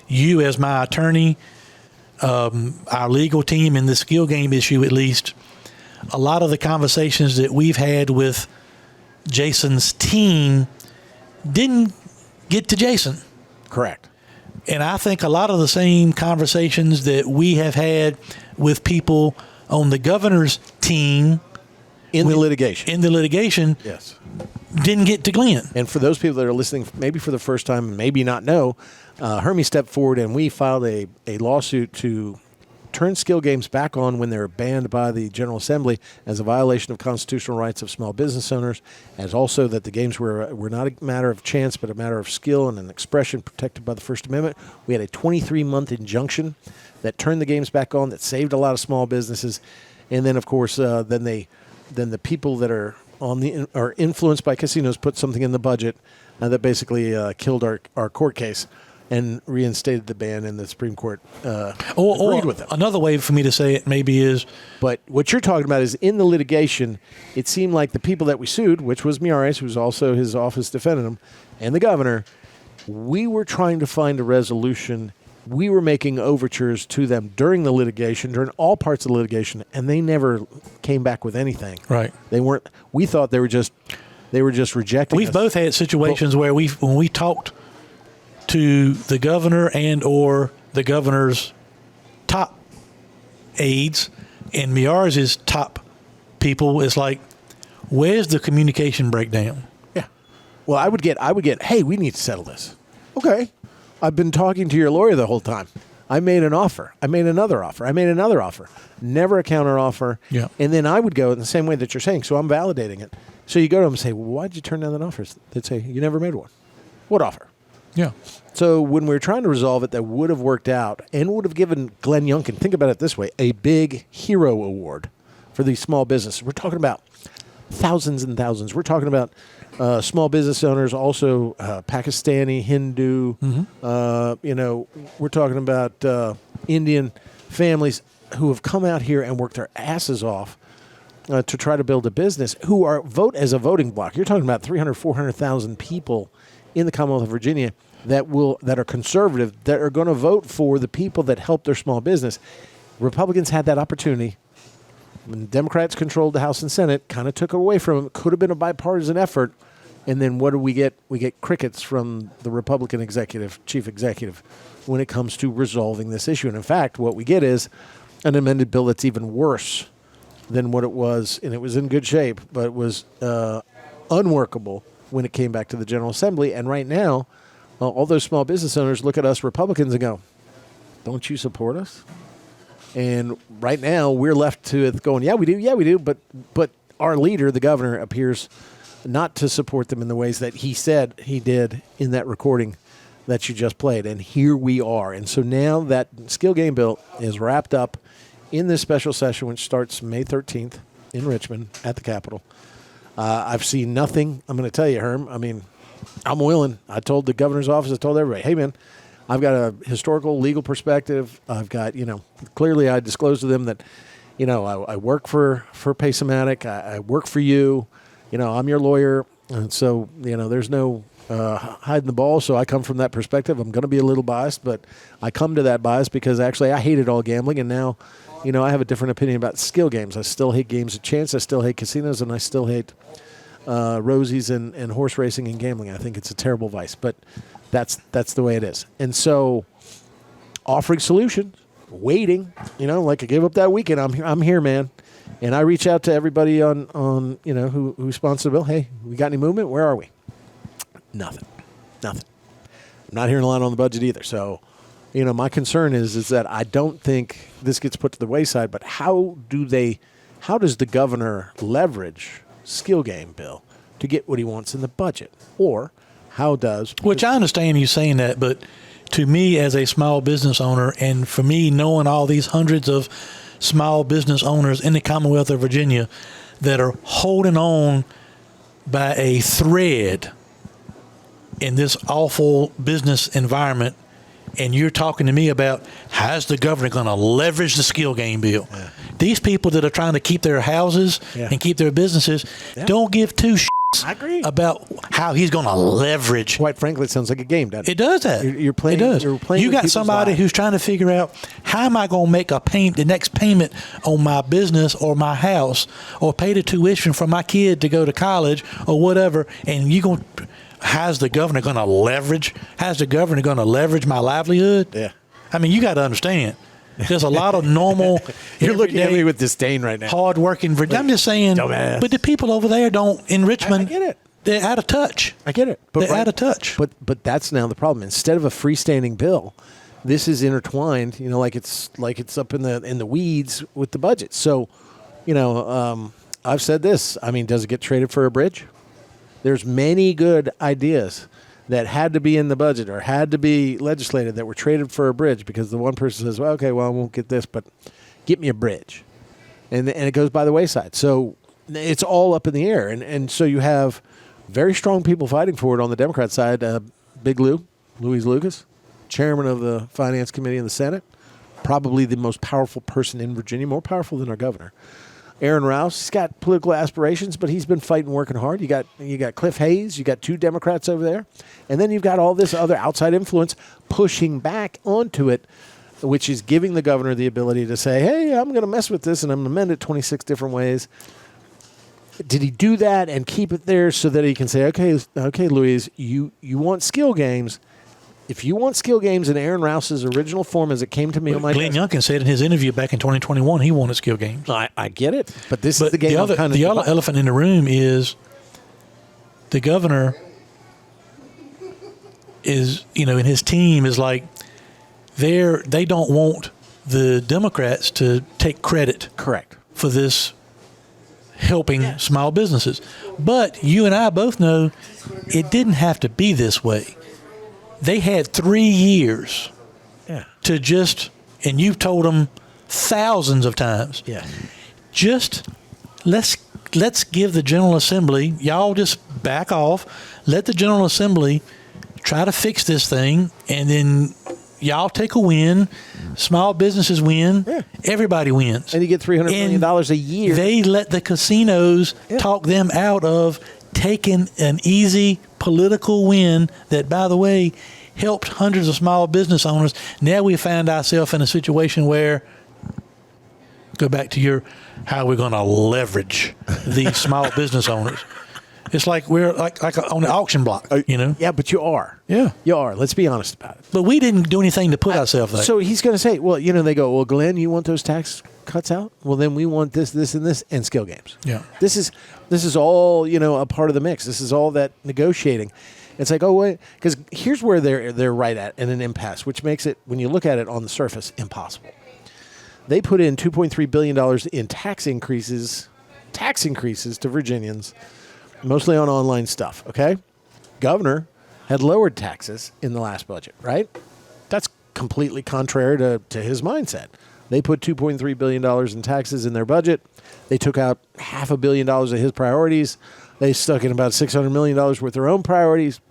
you as my attorney, our legal team in the skill game issue at least, a lot of the conversations that we've had with Jason's team didn't get to Jason. Correct. And I think a lot of the same conversations that we have had with people on the governor's team in the litigation. Yes. Didn't get to Glenn. And for those people that are listening, maybe for the first time, and maybe not know, Hermie stepped forward and we filed a lawsuit to turn skill games back on when they're banned by the General Assembly as a violation of constitutional rights of small business owners, as also that the games were not a matter of chance but a matter of skill and an expression protected by the First Amendment. We had a 23-month injunction that turned the games back on, that saved a lot of small businesses. And then, of course, then the people that are are influenced by casinos put something in the budget that basically killed our court case and reinstated the ban, and the Supreme Court agreed with them. Another way for me to say it maybe is... But what you're talking about is in the litigation, it seemed like the people that we sued, which was Miares, who's also his office defending him, and the governor, we were trying to find a resolution. We were making overtures to them during the litigation, during all parts of the litigation, and they never came back with anything. Right. They weren't. We thought they were just rejecting We've us. both had situations where when we talked to the governor and or the governor's top aides and Miares' top people, it's like, where's the communication breakdown? Yeah. Well, I would get, hey, we need to settle this. Okay. I've been talking to your lawyer the whole time. I made an offer. I made another offer. I made another offer. Never a counter offer. Yeah. And then I would go in the same way that you're saying. So I'm validating it. So you go to them and say, well, why did you turn down that offer? They'd say, you never made one. What offer? Yeah. So when we were trying to resolve it, that would have worked out and would have given Glenn Youngkin, think about it this way, a big hero award for these small businesses. We're talking about thousands and thousands. We're talking about small business owners, also Pakistani, Hindu. We're talking about Indian families who have come out here and worked their asses off to try to build a business, who are vote as a voting bloc. You're talking about 300,000, 400,000 people in the Commonwealth of Virginia that are conservative, that are going to vote for the people that help their small business. Republicans had that opportunity. When Democrats controlled the House and Senate, kind of took it away from them. It could have been a bipartisan effort. And then what do we get? We get crickets from the Republican chief executive, when it comes to resolving this issue. And in fact, what we get is an amended bill that's even worse than what it was. And it was in good shape, but it was unworkable when it came back to the General Assembly. And right now, all those small business owners look at us Republicans and go, don't you support us? And right now, we're left to it going, yeah, we do. But our leader, the governor, appears not to support them in the ways that he said he did in that recording that you just played. And here we are. And so now that skill game bill is wrapped up in this special session, which starts May 13th in Richmond at the Capitol. I've seen nothing. I'm going to tell you, Herm, I mean, I'm willing. I told the governor's office, I told everybody, hey, man, I've got a historical, legal perspective. I've got, clearly I disclosed to them that, I work for Paysomatic. I work for you. I'm your lawyer. And so, there's no hiding the ball. So I come from that perspective. I'm going to be a little biased, but I come to that bias because actually I hated all gambling. And now, I have a different opinion about skill games. I still hate games of chance. I still hate casinos, and I still hate rosies and horse racing and gambling. I think it's a terrible vice, but that's the way it is. And so offering solutions, waiting, like I gave up that weekend. I'm here, man. And I reach out to everybody on who sponsored the bill. Hey, we got any movement? Where are we? Nothing. I'm not hearing a lot on the budget either. So, my concern is that I don't think this gets put to the wayside, but how does the governor leverage skill game bill to get what he wants in the budget? Or which I understand you saying that, but to me as a small business owner, and for me knowing all these hundreds of small business owners in the Commonwealth of Virginia that are holding on by a thread in this awful business environment, and you're talking to me about how's the governor going to leverage the skill game bill? Yeah. These people that are trying to keep their houses and keep their businesses don't give two shits I agree about how he's going to leverage. Quite frankly, it sounds like a game, doesn't it? It does that. You're playing. It does. You're playing. You got somebody who's trying to figure out how am I going to make the next payment on my business or my house, or pay the tuition for my kid to go to college or whatever, and you're going to how's the governor going to leverage? How's the governor going to leverage my livelihood? Yeah. I mean, you got to understand. There's a lot of normal. You're looking at everyday, me with disdain right now. hard-working. I'm just saying. Dumbass. But the people over there don't in Richmond. I get it. They're out of touch. I get it. They're out of touch. But that's now the problem. Instead of a freestanding bill, this is intertwined. You know, like it's up in the weeds with the budget. So, you know, I've said this. I mean, does it get traded for a bridge? There's many good ideas that had to be in the budget or had to be legislated that were traded for a bridge because the one person says, well, okay, well, I won't get this, but get me a bridge. And it goes by the wayside. So it's all up in the air. And so you have very strong people fighting for it on the Democrat side. Big Louise Lucas, chairman of the Finance Committee in the Senate, probably the most powerful person in Virginia, more powerful than our governor. Aaron Rouse, he's got political aspirations, but he's been fighting, working hard. You got Cliff Hayes, you got 2 Democrats over there, and then you've got all this other outside influence pushing back onto it, which is giving the governor the ability to say, hey, I'm going to mess with this and I'm going to amend it 26 different ways. Did he do that and keep it there so that he can say, okay, Louise, you want skill games. If you want skill games in Aaron Rouse's original form as it came to me on my Glenn desk. Youngkin said in his interview back in 2021 he wanted skill games. I get it, but this is the game. The other elephant in the room is the governor is, and his team is like they don't want the Democrats to take credit Correct. for this helping small businesses. But you and I both know it didn't have to be this way. They had 3 years to just, and you've told them thousands of times, just let's give the General Assembly, y'all just back off, let the General Assembly try to fix this thing, and then y'all take a win, small businesses win, everybody wins. And you get $300 million a year. They let the casinos talk them out of taking an easy political win that, by the way, helped hundreds of small business owners. Now we find ourselves in a situation where, go back to how we're going to leverage these small business owners. It's like we're like on the auction block, Yeah, but you are. Yeah. You are. Let's be honest about it. But we didn't do anything to put ourselves there. So he's going to say, well, they go, well, Glenn, you want those tax cuts out? Well, then we want this, and this, and skill games. Yeah. This is all, a part of the mix. This is all that negotiating. It's like, oh, wait, because here's where they're right at in an impasse, which makes it, when you look at it on the surface, impossible. They put in $2.3 billion in tax increases to Virginians, mostly on online stuff, okay? Governor had lowered taxes in the last budget, right? That's completely contrary to his mindset. They put $2.3 billion in taxes in their budget. They took out $500 million of his priorities. They stuck in about $600 million worth their own priorities.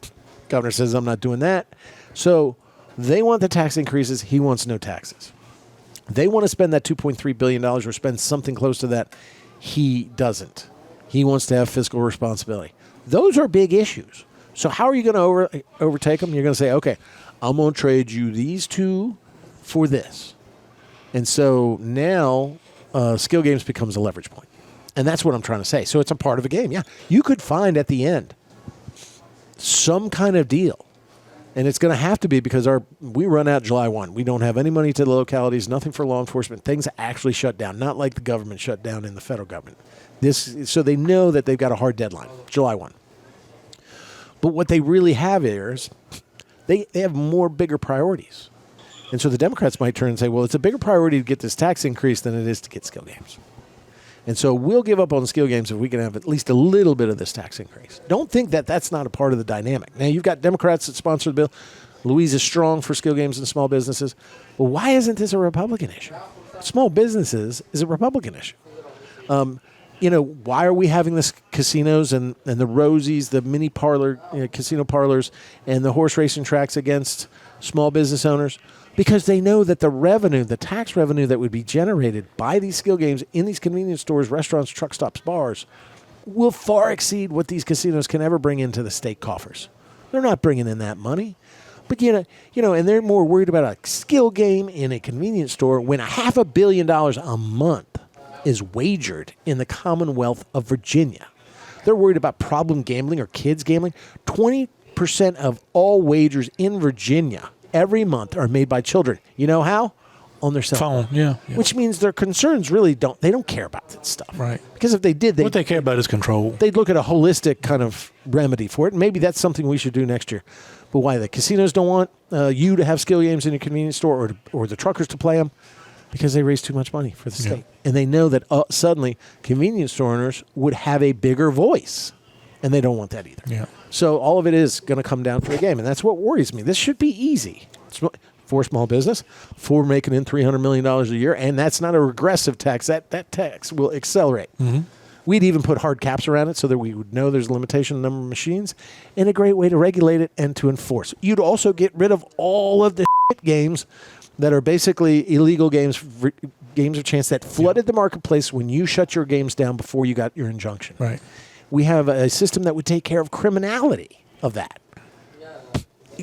Governor says, I'm not doing that. So they want the tax increases. He wants no taxes. They want to spend that $2.3 billion or spend something close to that. He doesn't. He wants to have fiscal responsibility. Those are big issues. So how are you going to overtake them? You're going to say, okay, I'm going to trade you these two for this. And so now skill games becomes a leverage point. And that's what I'm trying to say. So it's a part of a game. Yeah, you could find at the end some kind of deal. And it's going to have to be because we run out July 1. We don't have any money to the localities, nothing for law enforcement. Things actually shut down, not like the government shut down in the federal government. So they know that they've got a hard deadline, July 1. But what they really have is they have bigger priorities. And so the Democrats might turn and say, well, it's a bigger priority to get this tax increase than it is to get skill games. And so we'll give up on the skill games if we can have at least a little bit of this tax increase. Don't think that that's not a part of the dynamic. Now, you've got Democrats that sponsor the bill. Louise is strong for skill games and small businesses. But why isn't this a Republican issue? Small businesses is a Republican issue. Why are we having this casinos and the Rosies, the mini parlor, casino parlors, and the horse racing tracks against small business owners? Because they know that the tax revenue that would be generated by these skill games in these convenience stores, restaurants, truck stops, bars, will far exceed what these casinos can ever bring into the state coffers. They're not bringing in that money. But, and they're more worried about a skill game in a convenience store when $500 million a month is wagered in the Commonwealth of Virginia. They're worried about problem gambling or kids gambling. 20% of all wagers in Virginia every month are made by children. You know how? On their cell Phone, yeah. Which means their concerns really they don't care about that stuff. Right. Because if they did, What they care about is control. they'd look at a holistic kind of remedy for it. And maybe that's something we should do next year. But why? The casinos don't want you to have skill games in your convenience store or the truckers to play them because they raise too much money for the state. And they know that suddenly convenience store owners would have a bigger voice. And they don't want that either. Yeah. So all of it is going to come down to the game. And that's what worries me. This should be easy. For small business, for making in $300 million a year, and that's not a regressive tax. That tax will accelerate. Mm-hmm. We'd even put hard caps around it so that we would know there's a limitation on the number of machines, and a great way to regulate it and to enforce. You'd also get rid of all of the games that are basically illegal games of chance that flooded the marketplace when you shut your games down before you got your injunction. Right. We have a system that would take care of criminality of that.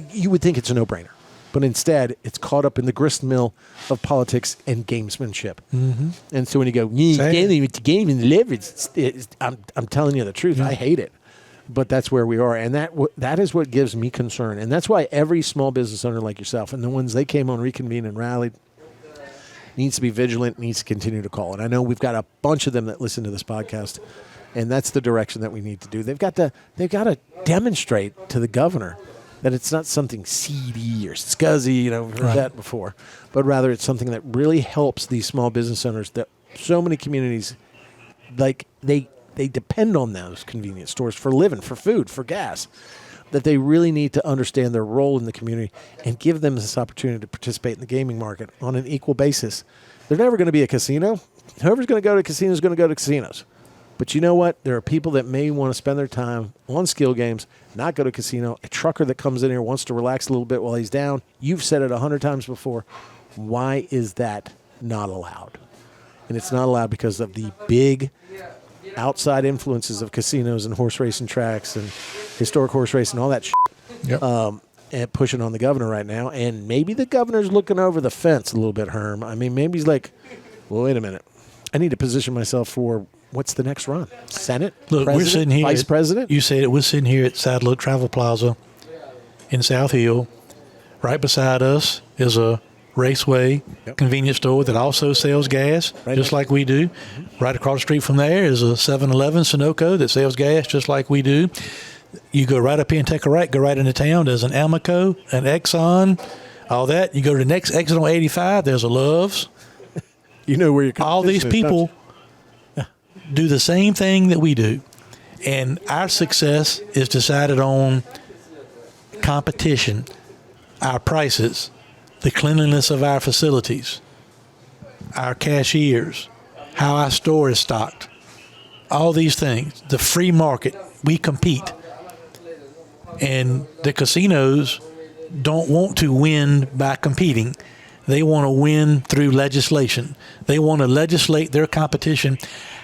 You would think it's a no-brainer. But instead, it's caught up in the grist mill of politics and gamesmanship. Mm-hmm. And so when you go, game and leverage, I'm telling you the truth. I hate it. But that's where we are. And that is what gives me concern. And that's why every small business owner like yourself and the ones they came on, reconvened, and rallied needs to be vigilant, needs to continue to call. And I know we've got a bunch of them that listen to this podcast. And that's the direction that we need to do. They've got to demonstrate to the governor that it's not something seedy or scuzzy, we've heard that before, but rather it's something that really helps these small business owners that so many communities, like they depend on those convenience stores for living, for food, for gas, that they really need to understand their role in the community and give them this opportunity to participate in the gaming market on an equal basis. They're never going to be a casino. Whoever's going to go to casinos is going to go to casinos. But you know what? There are people that may want to spend their time on skill games, not go to casino. A trucker that comes in here wants to relax a little bit while he's down. You've said it 100 times before. Why is that not allowed? And it's not allowed because of the big outside influences of casinos and horse racing tracks and historic horse racing, all that shit. Yep. And pushing on the governor right now. And maybe the governor's looking over the fence a little bit, Herm. I mean, maybe he's like, well, wait a minute. I need to position myself for what's the next run? Senate? Look, president, we're sitting here. Vice president? You said it. We're sitting here at Sadler Travel Plaza in South Hill. Right beside us is a Raceway convenience store that also sells gas, just like we do. Mm-hmm. Right across the street from there is a 7-Eleven Sunoco that sells gas just like we do. You go right up here and take a right, go right into town. There's an Amoco, an Exxon, all that. You go to the next exit on 85, there's a Love's. You know where you're all these people do the same thing that we do. And our success is decided on competition, our prices, the cleanliness of our facilities, our cashiers, how our store is stocked, all these things. The free market, we compete. And the casinos don't want to win by competing. They want to win through legislation. They want to legislate their competition.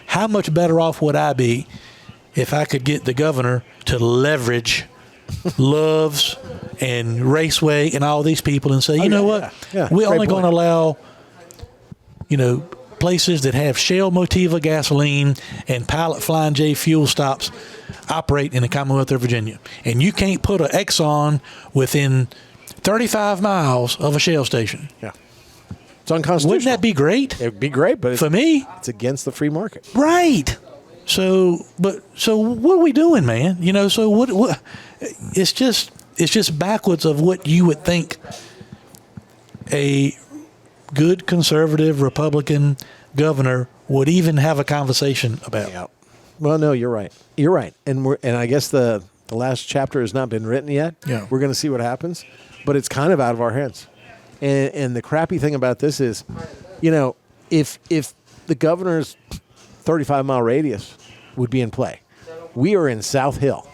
How much better off would I be if I could get the governor to leverage Love's and Raceway and all these people and say, you know what? We're only going to allow, places that have Shell Motiva gasoline and Pilot Flying J fuel stops operate in the Commonwealth of Virginia. And you can't put an Exxon within 35 miles of a Shell station. Yeah. It's unconstitutional. Wouldn't that be great? It would be great, but for me, it's against the free market. Right. So what are we doing, man? So what it's just backwards of what you would think a good conservative Republican governor would even have a conversation about. Yeah. Well, no, you're right. You're right. And I guess the last chapter has not been written yet. Yeah. We're going to see what happens, but it's kind of out of our hands. And the crappy thing about this is, if the governor's 35-mile radius would be in play, we are in South Hill.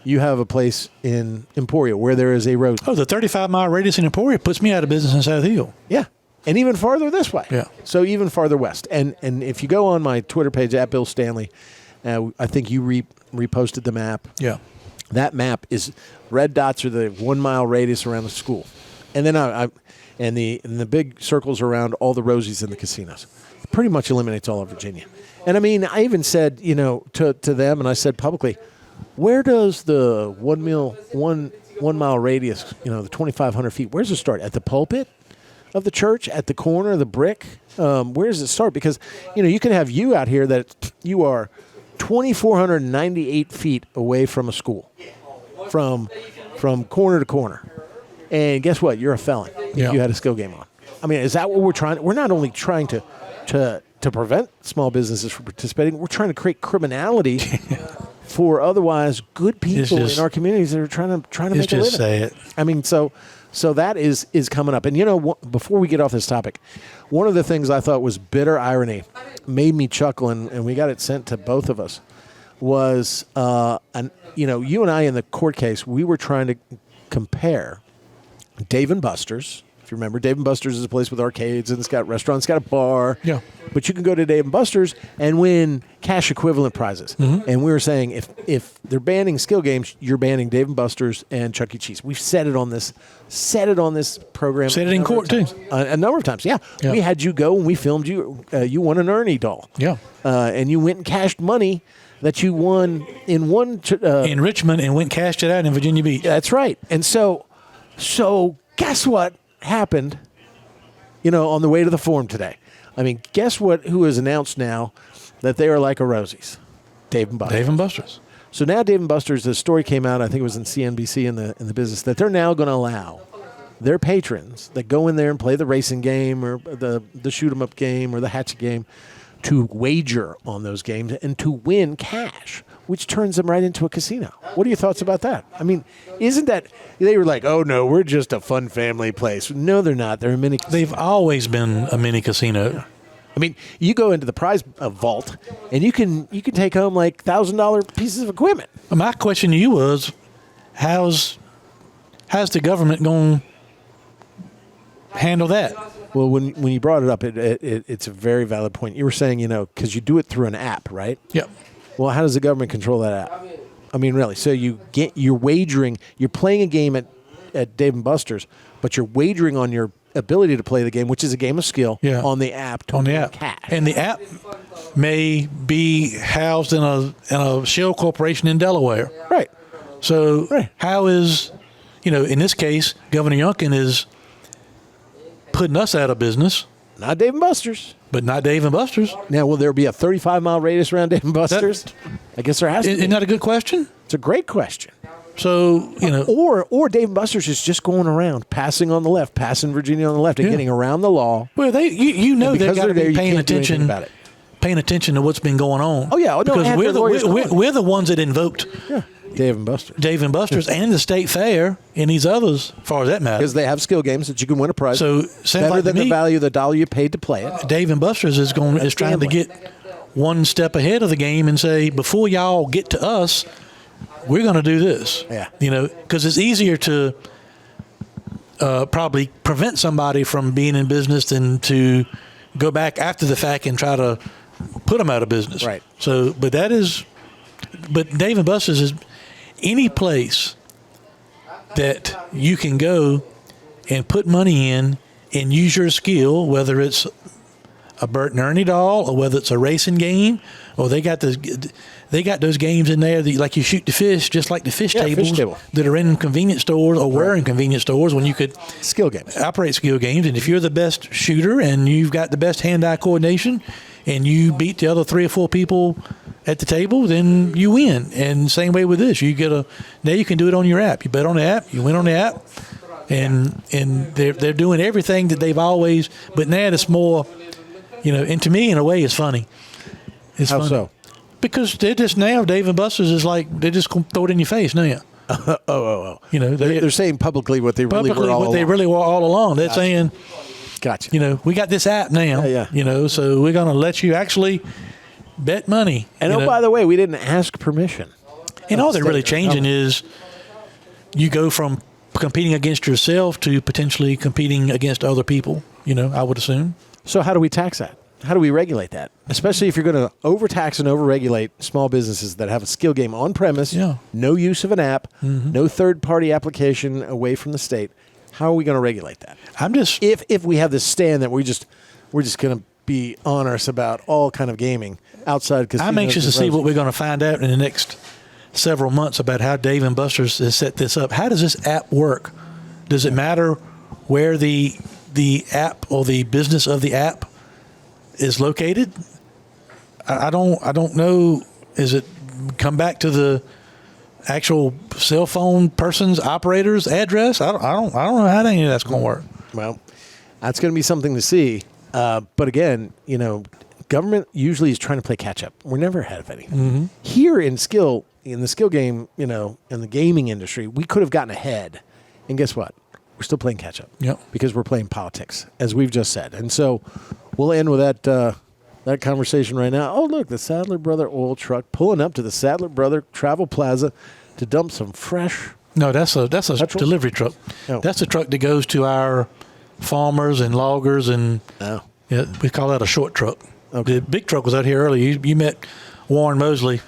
You have a place in Emporia where there is a road. Oh, the 35-mile radius in Emporia puts me out of business in South Hill. Yeah. And even farther this way. Yeah. So even farther west. And if you go on my Twitter page, at Bill Stanley, I think you reposted the map. Yeah. That map is red dots are the 1 mile radius around the school. And then and the big circles around all the Rosies in the casinos. pretty much eliminates all of Virginia. And I mean, I even said, to them, and I said publicly, where does the 1 mile radius, the 2,500 feet, where does it start? At the pulpit of the church, at the corner of the brick? Where does it start? Because, you can have you out here that you are 2,498 feet away from a school, from corner to corner. And guess what? You're a felon if you had a skill game on. I mean, is that what we're trying? We're not only trying to prevent small businesses from participating, we're trying to create criminality for otherwise good people in our communities that are trying to make a living. Just say it. I mean, so that is coming up. And before we get off this topic, one of the things I thought was bitter irony, made me chuckle, and we got it sent to both of us, was you and I in the court case, we were trying to compare Dave & Buster's. If you remember, Dave & Buster's is a place with arcades, and it's got restaurants, it's got a bar. Yeah. But you can go to Dave & Buster's and win cash equivalent prizes. Mm-hmm. And we were saying if they're banning skill games, you're banning Dave & Buster's and Chuck E. Cheese. We've said it on this program. Said it in court too. A number of times. Yeah. We had you go and we filmed you. You won an Ernie doll. Yeah. And you went and cashed money that you won in in Richmond, and went and cashed it out in Virginia Beach. That's right. And so guess what happened, on the way to the forum today? I mean, guess who has announced now that they are like a Rosie's? Dave & Buster's. Dave & Buster's. So now Dave & Buster's, the story came out, I think it was in CNBC in the business, that they're now going to allow their patrons that go in there and play the racing game or the shoot 'em up game or the hatchet game to wager on those games and to win cash, which turns them right into a casino. What are your thoughts about that? I mean, isn't that, they were like, oh no, we're just a fun family place. No, they're not. They're a mini casino. They've always been a mini casino. I mean, you go into the prize vault and you can take home like $1,000 pieces of equipment. My question to you was, how's the government going to handle that? Well, when you brought it up, it's a very valid point. You were saying, because you do it through an app, right? Yep. Well, how does the government control that app? I mean, really? So you're wagering, you're playing a game at Dave & Buster's, but you're wagering on your ability to play the game, which is a game of skill, on the app to win cash. And the app may be housed in a shell corporation in Delaware. Right. So how is, in this case, Governor Youngkin is putting us out of business. Not Dave & Buster's. But not Dave & Buster's. Now, will there be a 35-mile radius around Dave & Buster's? I guess there has to be. Isn't that a good question? It's a great question. So, Or Dave & Buster's is just going around, passing on the left, passing Virginia on the left, and getting around the law. Well, they've got to be paying attention to what's been going on. Oh, yeah. Because we're the ones that invoked Dave & Buster's. Dave & Buster's and the State Fair and these others, as far as that matters. Because they have skill games that you can win a prize. So, better than the value of the dollar you paid to play it. Dave & Buster's is trying to get one step ahead of the game and say, before y'all get to us, we're going to do this. Yeah. Because it's easier to probably prevent somebody from being in business than to go back after the fact and try to put them out of business. Right. So, but Dave & Buster's is any place that you can go and put money in and use your skill, whether it's a Bert and Ernie doll or whether it's a racing game, or they got those games in there that like you shoot the fish, just like the fish tables that are in convenience stores or were in convenience stores when you could skill games, operate skill games. And if you're the best shooter and you've got the best hand-eye coordination and you beat the other 3 or 4 people at the table, then you win. And same way with this, now you can do it on your app. You bet on the app, you win on the app, and they're doing everything that they've always. But now it's more, and to me, in a way, it's funny. It's How funny. so? Because they're just now, Dave & Buster's is like they just throw it in your face now. They're saying publicly what they really were all along. They're saying, gotcha. We got this app now. Yeah. So we're going to let you actually bet money. And by the way, we didn't ask permission. And all they're really changing is you go from competing against yourself to potentially competing against other people. I would assume. So how do we tax that? How do we regulate that? Especially if you're going to overtax and overregulate small businesses that have a skill game on premise, no use of an app, no third-party application away from the state. How are we going to regulate that? If we have this stand that we're just going to be on us about all kind of gaming outside. Casinos. I'm anxious to see what we're going to find out in the next several months about how Dave & Buster's has set this up. How does this app work? Does it matter where the app or the business of the app is located? I don't know. Is it come back to the actual cell phone person's operator's address? I don't know how any of that's going to work. Well, that's going to be something to see. But again, government usually is trying to play catch up. We're never ahead of anything. Mm-hmm. Here in the skill game, in the gaming industry, we could have gotten ahead. And guess what? We're still playing catch up. Yep. Because we're playing politics, as we've just said. And so we'll end with that conversation right now. Oh, look, the Sadler Brother oil truck pulling up to the Sadler Brother Travel Plaza to dump some fresh. No, that's a petrol? delivery truck. Oh. That's a truck that goes to our farmers and loggers, and we call that a short truck. Okay. The big truck was out here earlier. You met Warren Mosley,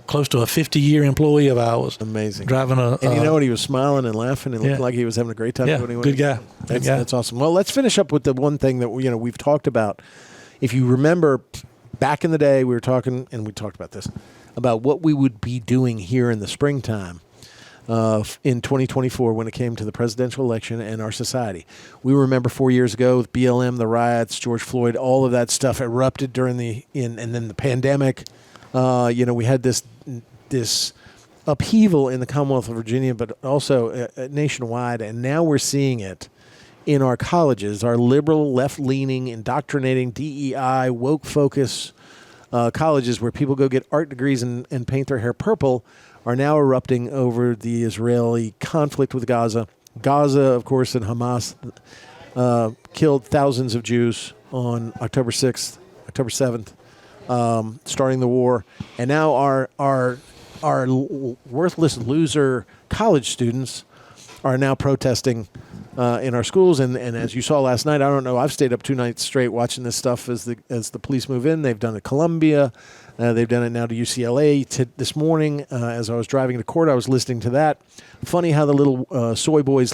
close to a 50-year employee of ours. Amazing. Driving a... And you know what? He was smiling and laughing and looking like he was having a great time. Yeah, doing good guy. That's awesome. Well, let's finish up with the one thing that we've talked about. If you remember, back in the day, we were talking, and we talked about this, about what we would be doing here in the springtime in 2024 when it came to the presidential election and our society. We remember 4 years ago with BLM, the riots, George Floyd, all of that stuff erupted during and then the pandemic. We had this upheaval in the Commonwealth of Virginia, but also nationwide, and now we're seeing it in our colleges, our liberal, left-leaning, indoctrinating, DEI, woke focus colleges where people go get art degrees and paint their hair purple are now erupting over the Israeli conflict with Gaza. Gaza, of course, and Hamas killed thousands of Jews on October 6th, October 7th, starting the war. And now our worthless loser college students are now protesting in our schools, and as you saw last night, I don't know, I've stayed up 2 nights straight watching this stuff as the police move in. They've done it at Columbia. They've done it now to UCLA. This morning, as I was driving to court, I was listening to that. Funny how the little soy boys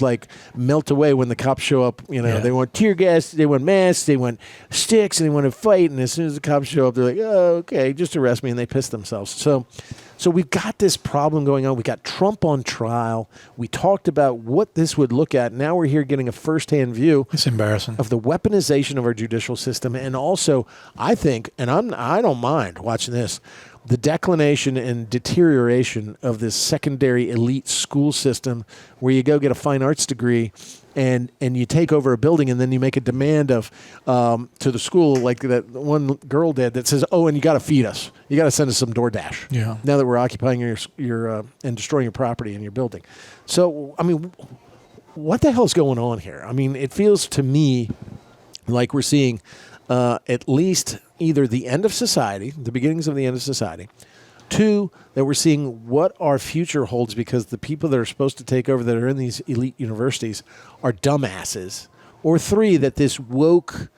melt away when the cops show up. They want tear gas, they want masks, they want sticks, and they want to fight. And as soon as the cops show up, they're like, "Oh, okay, just arrest me," and they piss themselves. So we've got this problem going on. We got Trump on trial. We talked about what this would look at. Now we're here getting a firsthand view. It's embarrassing. Of the weaponization of our judicial system. And also, I think, and I don't mind watching this, the declination and deterioration of this secondary elite school system where you go get a fine arts degree and you take over a building and then you make a demand of to the school like that one girl did that says, "Oh, and you got to feed us. You got to send us some DoorDash." Yeah. Now that we're occupying your and destroying your property and your building. So, I mean, what the hell's going on here? I mean, it feels to me like we're seeing at least either the end of society, the beginnings of the end of society. 2, that we're seeing what our future holds because the people that are supposed to take over that are in these elite universities are dumbasses. Or 3, that this woke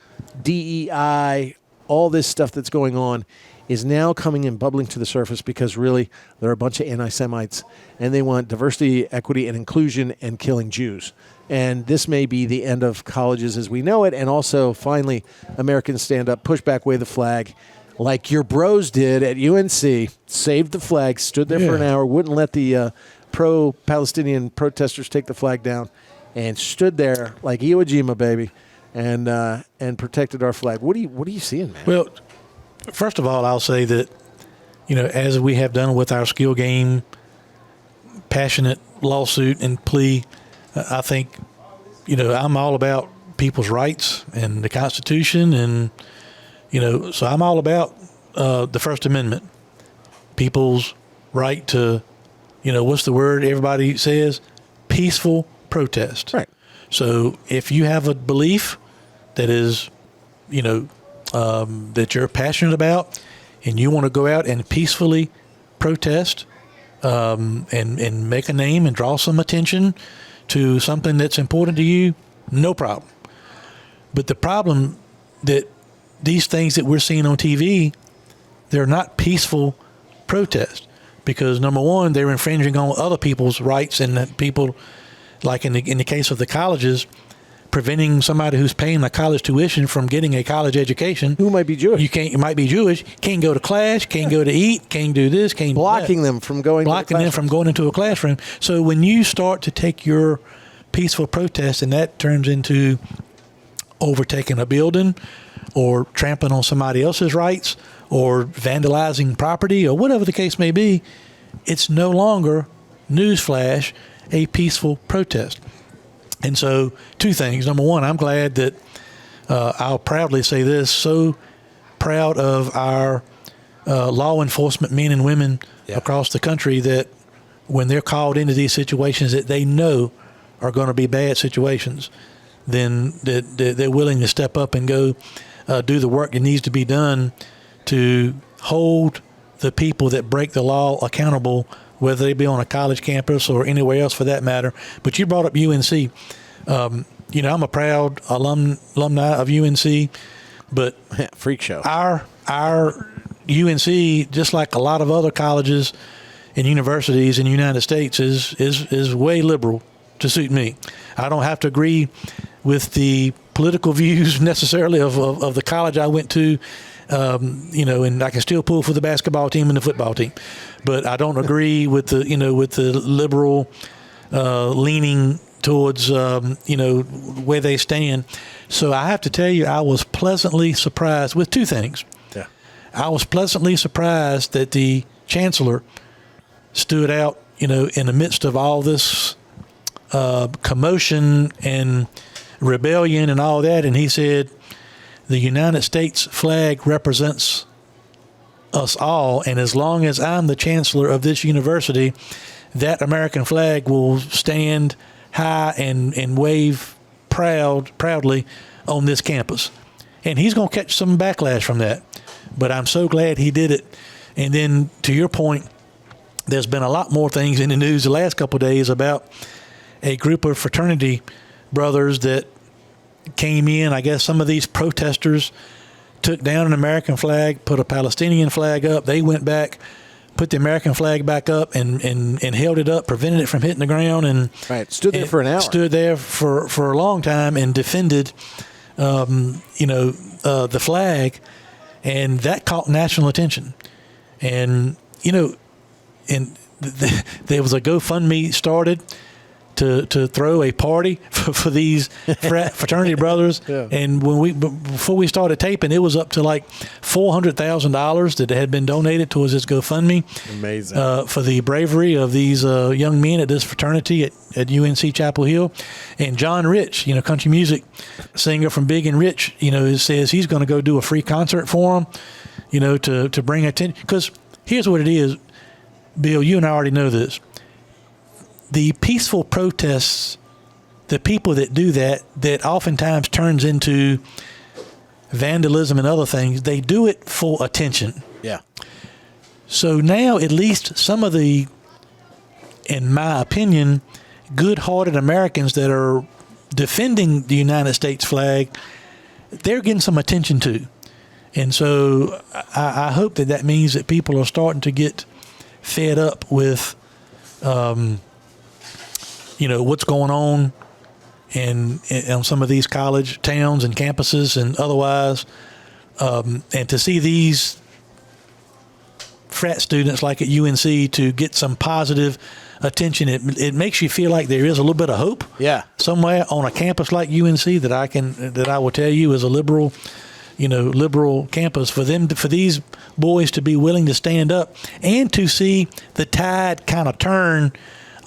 DEI, all this stuff that's going on is now coming and bubbling to the surface because really there are a bunch of anti-Semites and they want diversity, equity, and inclusion and killing Jews. And this may be the end of colleges as we know it. And also, finally, Americans stand up, push back, wave the flag, like your bros did at UNC, saved the flag, stood there for an hour, wouldn't let the pro-Palestinian protesters take the flag down, and stood there like Iwo Jima, baby, and protected our flag. What are you seeing, man? Well, first of all, I'll say that, as we have done with our skill game, passionate lawsuit and plea, I think, I'm all about people's rights and the Constitution and, so I'm all about the First Amendment, people's right to, what's the word everybody says? Peaceful protest. Right. So if you have a belief that is, that you're passionate about and you want to go out and peacefully protest and make a name and draw some attention to something that's important to you, no problem. But the problem that these things that we're seeing on TV, they're not peaceful protests because, number one, they're infringing on other people's rights and that people, like in the case of the colleges, preventing somebody who's paying a college tuition from getting a college education. Who might be Jewish. You might be Jewish, can't go to class, can't go to eat, can't do this, can't blocking do that. them from going blocking them from going into a classroom. So when you start to take your peaceful protest and that turns into overtaking a building or trampling on somebody else's rights or vandalizing property or whatever the case may be, it's no longer, newsflash, a peaceful protest. And so, two things. Number one, I'm glad that I'll proudly say this, so proud of our law enforcement men and women across the country that when they're called into these situations that they know are going to be bad situations, then they're willing to step up and go do the work that needs to be done to hold the people that break the law accountable, whether they be on a college campus or anywhere else for that matter. But you brought up UNC. I'm a proud alumni of UNC, but freak show. Our UNC, just like a lot of other colleges and universities in the United States, is way liberal to suit me. I don't have to agree with the political views necessarily of the college I went to. And I can still pull for the basketball team and the football team, but I don't agree with the liberal leaning towards where they stand. So I have to tell you, I was pleasantly surprised with two things. Yeah, I was pleasantly surprised that the chancellor stood out, in the midst of all this commotion and rebellion and all that, and he said, the United States flag represents us all, and as long as I'm the chancellor of this university, that American flag will stand high and wave proudly on this campus. And he's going to catch some backlash from that, but I'm so glad he did it. And then to your point, there's been a lot more things in the news the last couple of days about a group of fraternity brothers that came in. I guess some of these protesters took down an American flag, put a Palestinian flag up. They went back, put the American flag back up and held it up, prevented it from hitting the ground, and stood there for an hour. Stood there for a long time and defended, the flag, and that caught national attention. And there was a GoFundMe started to throw a party for these fraternity brothers. Yeah. And before we started taping, it was up to like $400,000 that had been donated towards this GoFundMe. Amazing. For the bravery of these young men at this fraternity at UNC Chapel Hill. And John Rich, country music singer from Big and Rich, says he's going to go do a free concert for them, to bring attention. Because here's what it is, Bill, you and I already know this. The peaceful protests, the people that do that oftentimes turns into vandalism and other things, they do it for attention. Yeah. So now at least some of the, in my opinion, good-hearted Americans that are defending the United States flag, they're getting some attention too. And so I hope that means that people are starting to get fed up with what's going on in some of these college towns and campuses and otherwise, and to see these frat students like at UNC to get some positive attention, it makes you feel like there is a little bit of hope. Yeah. Somewhere on a campus like UNC that I will tell you is a liberal campus, for these boys to be willing to stand up and to see the tide kind of turn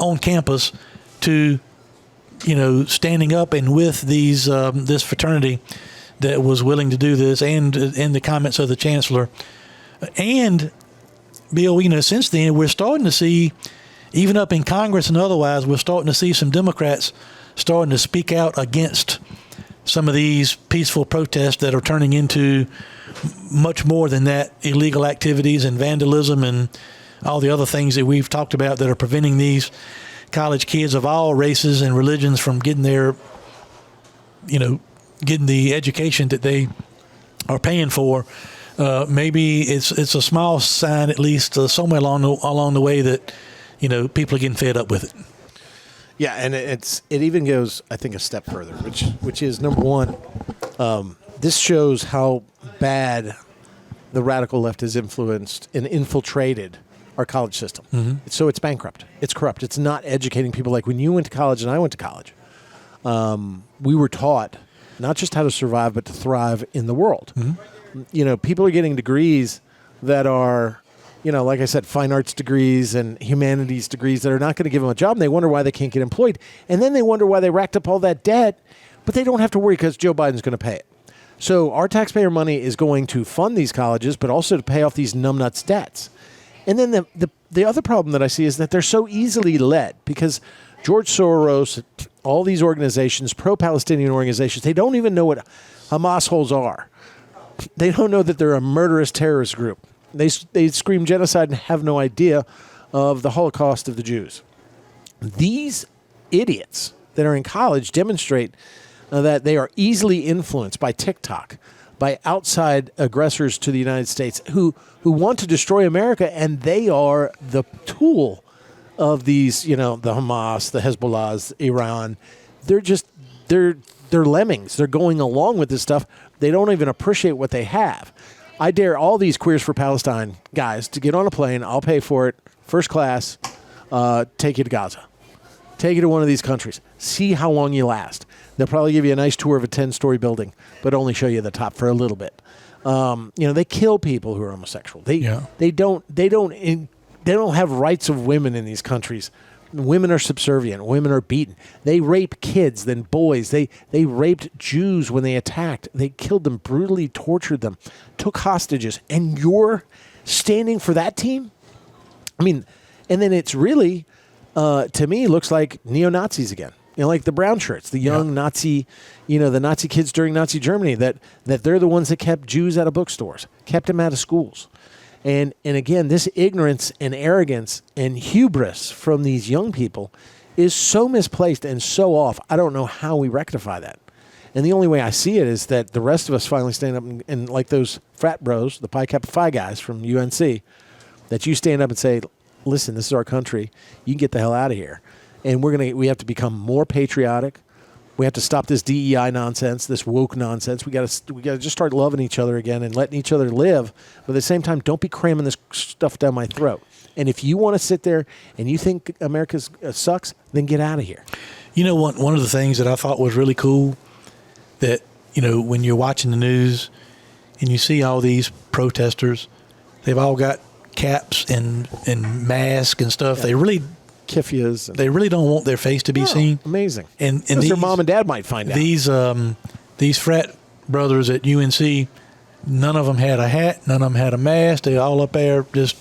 on campus to, standing up and with these this fraternity that was willing to do this, and in the comments of the chancellor. And Bill, since then we're starting to see, even up in Congress and otherwise, we're starting to see some Democrats starting to speak out against some of these peaceful protests that are turning into much more than that, illegal activities and vandalism and all the other things that we've talked about that are preventing these college kids of all races and religions from getting their, getting the education that they are paying for. Maybe it's a small sign, at least somewhere along the way, that people are getting fed up with it. Yeah, and it even goes, I think, a step further, which is number one. This shows how bad the radical left has influenced and infiltrated our college system. Mm-hmm. So it's bankrupt. It's corrupt. It's not educating people. Like when you went to college and I went to college, we were taught not just how to survive, but to thrive in the world. Mm-hmm. People are getting degrees that are, like I said, fine arts degrees and humanities degrees that are not going to give them a job. And they wonder why they can't get employed. And then they wonder why they racked up all that debt, but they don't have to worry because Joe Biden's going to pay it. So our taxpayer money is going to fund these colleges, but also to pay off these numbnuts debts. And then the other problem that I see is that they're so easily led because George Soros, all these organizations, pro-Palestinian organizations, they don't even know what Hamassholes are. They don't know that they're a murderous terrorist group. They scream genocide and have no idea of the Holocaust of the Jews. These idiots that are in college demonstrate that they are easily influenced by TikTok, by outside aggressors to the United States who want to destroy America, and they are the tool of these, the Hamas, the Hezbollahs, Iran. They're lemmings. They're going along with this stuff. They don't even appreciate what they have. I dare all these Queers for Palestine guys to get on a plane. I'll pay for it, first class, take you to Gaza. Take you to one of these countries. See how long you last. They'll probably give you a nice tour of a 10-story building, but only show you the top for a little bit. They kill people who are homosexual. They don't have rights of women in these countries. Women are subservient. Women are beaten. They rape kids, then boys. They raped Jews when they attacked. They killed them, brutally tortured them, took hostages. And you're standing for that team? I mean, and then it's really, to me, looks like neo-Nazis again. Like the brown shirts, the young Nazi, the Nazi kids during Nazi Germany, that they're the ones that kept Jews out of bookstores, kept them out of schools. And again, this ignorance and arrogance and hubris from these young people is so misplaced and so off. I don't know how we rectify that. And the only way I see it is that the rest of us finally stand up and like those frat bros, the Pi Kappa Phi guys from UNC, that you stand up and say, listen, this is our country. You can get the hell out of here. And we have to become more patriotic. We have to stop this DEI nonsense, this woke nonsense. We got to just start loving each other again and letting each other live. But at the same time, don't be cramming this stuff down my throat. And if you want to sit there and you think America sucks, then get out of here. One of the things that I thought was really cool that, when you're watching the news and you see all these protesters, they've all got caps and masks and stuff. Yeah. They really kiffias. They really don't want their face to be seen. Amazing. And their mom and dad might find out. These frat brothers at UNC, none of them had a hat. None of them had a mask. They all up there just,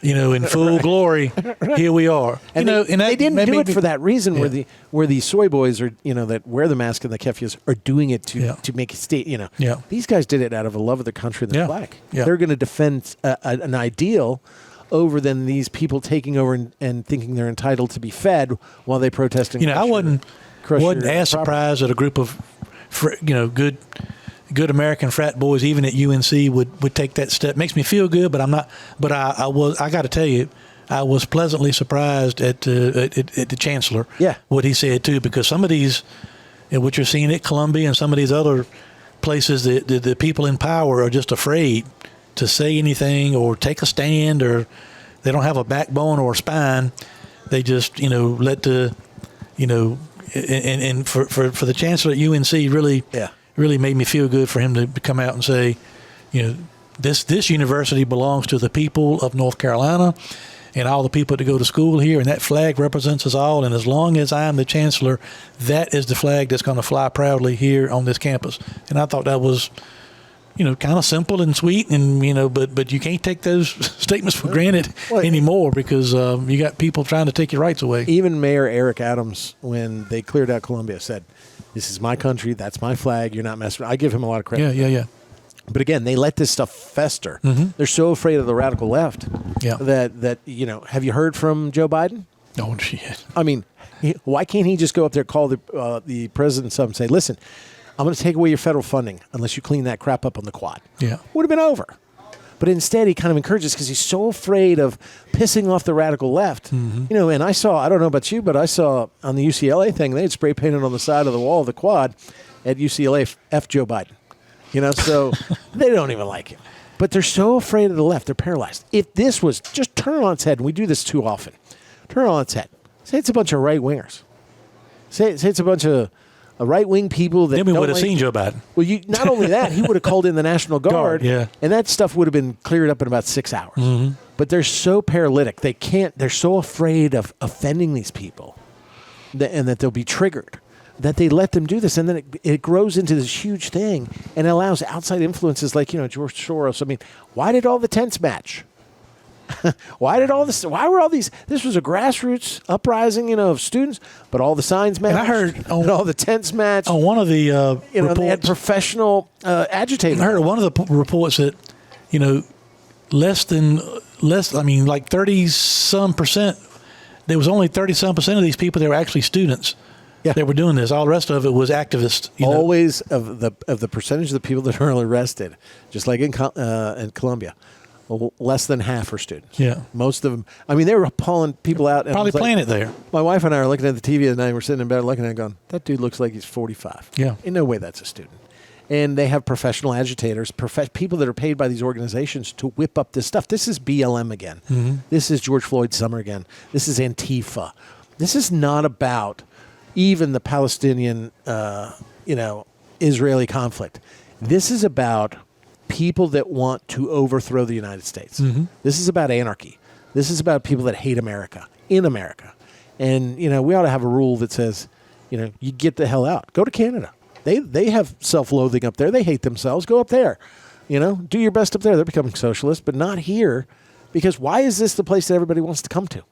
in full glory. Here we are. And they didn't do it for that reason. Yeah. Where the soy boys are, that wear the mask and the keffias are doing it to make it stay. Yeah. These guys did it out of a love of the country and the flag. Yeah. They're going to defend an ideal over than these people taking over and thinking they're entitled to be fed while they protest. And I wasn't as surprised that a group of good American frat boys, even at UNC, would take that step. Makes me feel good, but I'm not. But I got to tell you, I was pleasantly surprised at the chancellor. Yeah. What he said too, because some of these, what you're seeing at Columbia and some of these other places, the people in power are just afraid to say anything or take a stand, or they don't have a backbone or a spine. They just let the and for the chancellor at UNC really made me feel good for him to come out and say, this university belongs to the people of North Carolina and all the people that go to school here, and that flag represents us all. And as long as I'm the chancellor, that is the flag that's going to fly proudly here on this campus. And I thought that was, kind of simple and sweet, and but you can't take those statements for granted anymore because you got people trying to take your rights away. Even Mayor Eric Adams, when they cleared out Columbia, said, "This is my country. That's my flag. You're not messing." I give him a lot of credit. Yeah. But again, they let this stuff fester. Mm-hmm. They're so afraid of the radical left. Yeah. That have you heard from Joe Biden? No, shit. I mean, why can't he just go up there, call the president up and say, "Listen, I'm going to take away your federal funding unless you clean that crap up on the quad." Yeah. Would have been over. But instead, he kind of encourages because he's so afraid of pissing off the radical left. You know, and I don't know about you, but I saw on the UCLA thing, they had spray painted on the side of the wall of the quad at UCLA, F Joe Biden. You know, so they don't even like him. But they're so afraid of the left, they're paralyzed. If this was just turn it on its head, and we do this too often, turn it on its head. Say it's a bunch of right-wingers. Say it's a bunch of right-wing people that Then we don't would have like- seen Joe Biden. Well, not only that, he would have called in the National Guard, Yeah. and that stuff would have been cleared up in about 6 hours. But they're so paralytic. They're so afraid of offending these people and that they'll be triggered that they let them do this. And then it grows into this huge thing and allows outside influences like, you know, George Soros. I mean, why did all the tents match? Why were all these, this was a grassroots uprising, you know, of students, but all the signs matched. And I heard and all the tents matched. On one of the You know, they had reports, professional agitators. I heard one of the reports that, you know, like 30-some percent, there was only 30-some percent of these people that were actually students that were doing this. All the rest of it was activists. You know? Always of the percentage of the people that are arrested, just like in Colombia, less than half are students. Yeah. Most of them. I mean, they were pulling people out. And Probably it was playing it there. My wife and I are looking at the TV the night. We're sitting in bed looking at it going, that dude looks like he's 45. Yeah. In no way that's a student. And they have professional agitators, people that are paid by these organizations to whip up this stuff. This is BLM again. This is George Floyd Summer again. This is Antifa. This is not about even the Palestinian, Israeli conflict. This is about people that want to overthrow the United States. This is about anarchy. This is about people that hate America, in America. And, you know, we ought to have a rule that says, you know, you get the hell out. Go to Canada. They have self-loathing up there. They hate themselves. Go up there. You know, do your best up there. They're becoming socialist, but not here. Because why is this the place that everybody wants to come to?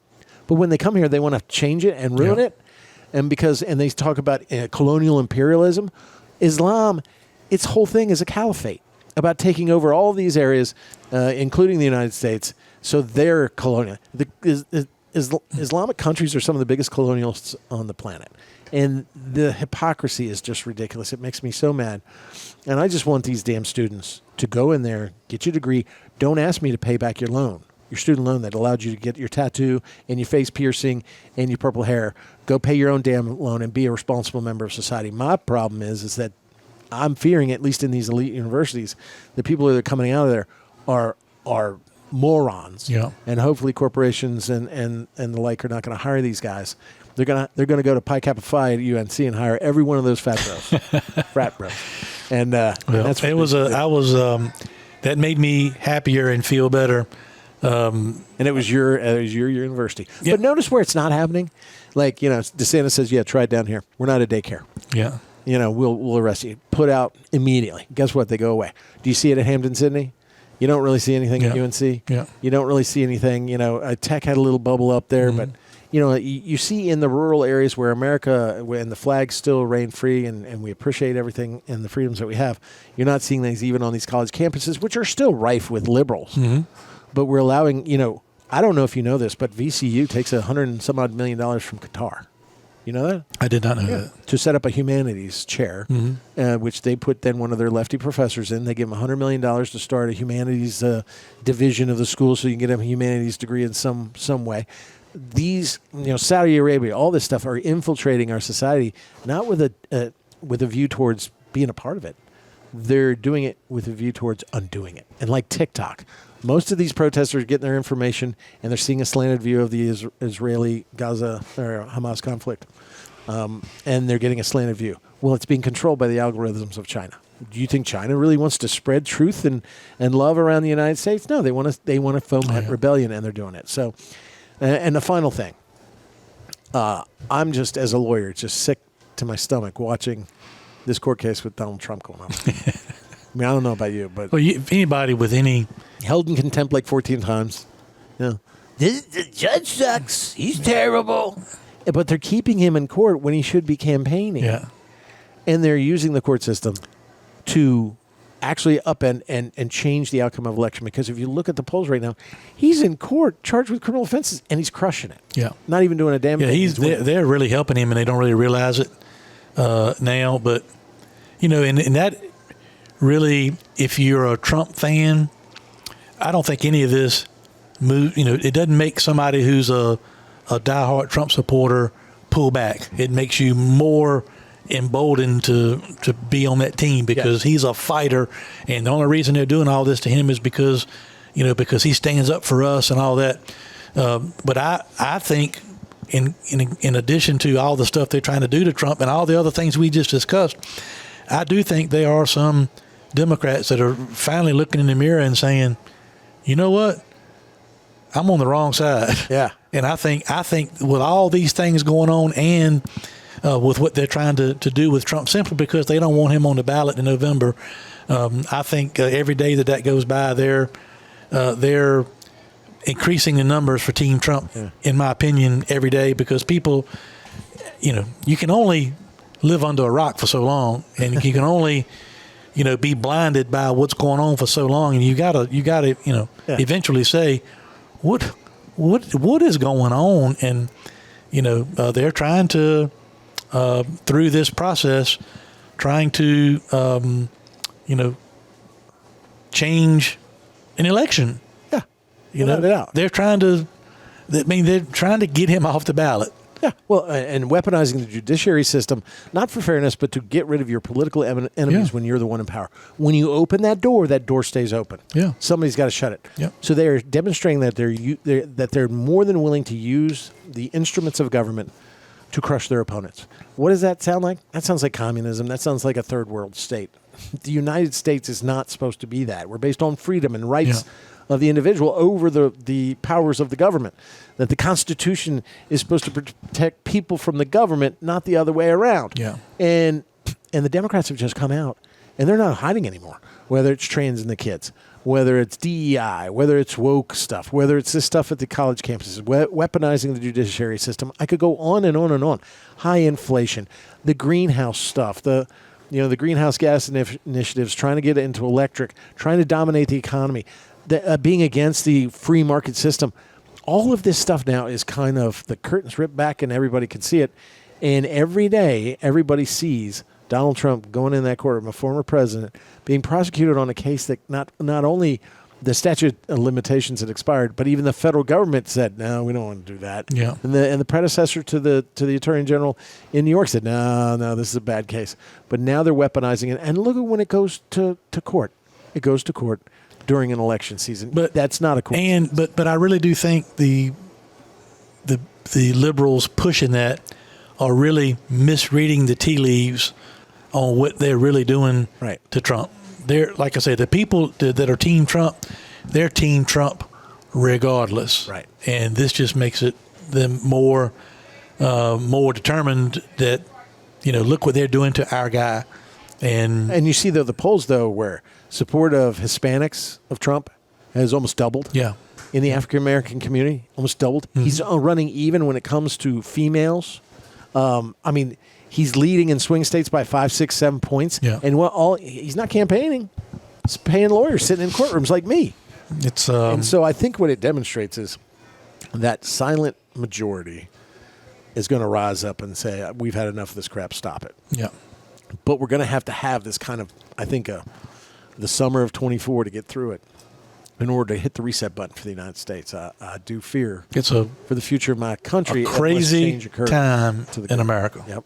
But when they come here, they want to change it and ruin it. And they talk about colonial imperialism. Islam, its whole thing is a caliphate about taking over all these areas, including the United States. So they're colonial. Islamic countries are some of the biggest colonialists on the planet. And the hypocrisy is just ridiculous. It makes me so mad. And I just want these damn students to go in there, get your degree. Don't ask me to pay back your loan, your student loan that allowed you to get your tattoo and your face piercing and your purple hair. Go pay your own damn loan and be a responsible member of society. My problem is that I'm fearing, at least in these elite universities, the people that are coming out of there are morons. Yeah. And hopefully corporations and the like are not going to hire these guys. They're gonna go to Pi Kappa Phi at UNC and hire every one of those frat bros. And that's what that made me happier and feel better. And it was your university. Yep. But notice where it's not happening. Like, you know, DeSantis says, yeah, try it down here. We're not a daycare. Yeah. You know, we'll arrest you. Put out immediately. Guess what? They go away. Do you see it at Hampton-Sydney? You don't really see anything at UNC. Yeah. You don't really see anything. You know, Tech had a little bubble up there, but you know, you see in the rural areas where America, when the flags still reign free and we appreciate everything and the freedoms that we have, you're not seeing these even on these college campuses, which are still rife with liberals. But we're allowing, you know, I don't know if you know this, but VCU takes $100 and some odd million from Qatar. You know that? I did not know that. To set up a humanities chair, which they put then one of their lefty professors in. They give them $100 million to start a humanities division of the school so you can get a humanities degree in some way. These, you know, Saudi Arabia, all this stuff are infiltrating our society, not with a view towards being a part of it. They're doing it with a view towards undoing it. And like TikTok, most of these protesters are getting their information and they're seeing a slanted view of the Israeli-Gaza or Hamas conflict. And they're getting a slanted view. Well, it's being controlled by the algorithms of China. Do you think China really wants to spread truth and love around the United States? No, they want to foment rebellion, and they're doing it. So, and the final thing, I'm just, as a lawyer, just sick to my stomach watching this court case with Donald Trump going on. I mean, I don't know about you, but if anybody with any held in contempt like 14 times. Yeah. The judge sucks. He's terrible. But they're keeping him in court when he should be campaigning. Yeah. And they're using the court system to actually upend and change the outcome of election. Because if you look at the polls right now, he's in court charged with criminal offenses, and he's crushing it. Yeah. Not even doing a damn thing. Yeah, they're really helping him, and they don't really realize it now. But, you know, and that really, if you're a Trump fan, I don't think any of this move. It doesn't make somebody who's a diehard Trump supporter pull back. It makes you more emboldened to be on that team because he's a fighter, and the only reason they're doing all this to him is because he stands up for us and all that. But I think in addition to all the stuff they're trying to do to Trump and all the other things we just discussed, I do think there are some Democrats that are finally looking in the mirror and saying, you know what, I'm on the wrong side. Yeah. And I think with all these things going on and with what they're trying to do with Trump, simply because they don't want him on the ballot in November, I think every day that goes by, they're increasing the numbers for Team Trump, in my opinion, every day, because people, you can only live under a rock for so long, and you can only, be blinded by what's going on for so long, and you gotta, eventually say, what is going on, and they're trying to, through this process, trying to, change an election. They're trying to. They're trying to get him off the ballot. Yeah, well, and weaponizing the judiciary system, not for fairness, but to get rid of your political enemies when you're the one in power. When you open that door stays open. Yeah, somebody's got to shut it. Yeah. So they are demonstrating that they're more than willing to use the instruments of government to crush their opponents. What does that sound like? That sounds like communism. That sounds like a third world state. The United States is not supposed to be that. We're based on freedom and rights of the individual over the powers of the government. That the Constitution is supposed to protect people from the government, not the other way around. Yeah. And the Democrats have just come out, and they're not hiding anymore. Whether it's trans and the kids, whether it's DEI, whether it's woke stuff, whether it's this stuff at the college campuses, weaponizing the judiciary system. I could go on and on and on. High inflation, the greenhouse stuff, the greenhouse gas initiatives, trying to get into electric, trying to dominate the economy, being against the free market system. All of this stuff now is kind of the curtains ripped back and everybody can see it. And every day, everybody sees Donald Trump going in that courtroom, a former president, being prosecuted on a case that not only the statute of limitations had expired, but even the federal government said, no, we don't want to do that. Yeah. And the predecessor to the attorney general in New York said, no, this is a bad case. But now they're weaponizing it. And look at when it goes to court. It goes to court during an election season. But that's not a coincidence. But I really do think the liberals pushing that are really misreading the tea leaves on what they're really doing to Trump. They're, like I said, the people that are Team Trump, they're Team Trump regardless. Right. And this just makes them more determined that, look what they're doing to our guy. And you see the polls, though, where support of Hispanics of Trump has almost doubled. Yeah. In the African American community, almost doubled. Mm-hmm. He's running even when it comes to females. He's leading in swing states by 5, 6, 7 points. Yeah. And he's not campaigning. He's paying lawyers sitting in courtrooms like me. It's and so I think what it demonstrates is that silent majority is going to rise up and say, we've had enough of this crap, stop it. Yeah. But we're going to have this kind of, I think, the summer of 24 to get through it in order to hit the reset button for the United States. I do fear for the future of my country. A crazy time in America. Yep.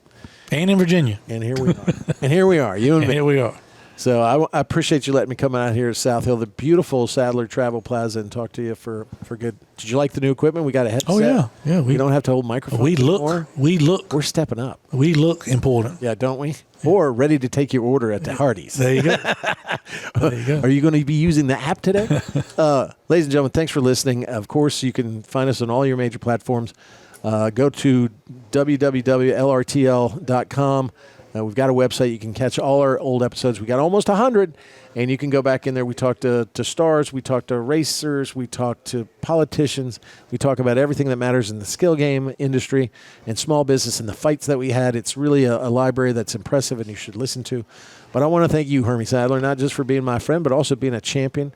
And in Virginia. And here we are. And here we are. You and me. Here we are. So I appreciate you letting me come out here at South Hill, the beautiful Sadler Travel Plaza, and talk to you for good. Did you like the new equipment? We got a headset. Oh, yeah. We don't have to hold microphones anymore. We're stepping up. We look important. Yeah, don't we? Yeah. Or ready to take your order at the Hardee's. There you go. There you go. Are you going to be using the app today? Ladies and gentlemen, thanks for listening. Of course, you can find us on all your major platforms. Go to www.lrtl.com. We've got a website. You can catch all our old episodes. We got almost 100, and you can go back in there. We talk to stars. We talk to racers. We talk to politicians. We talk about everything that matters in the skill game industry and small business and the fights that we had. It's really a library that's impressive and you should listen to. But I want to thank you, Hermie Sadler, not just for being my friend, but also being a champion,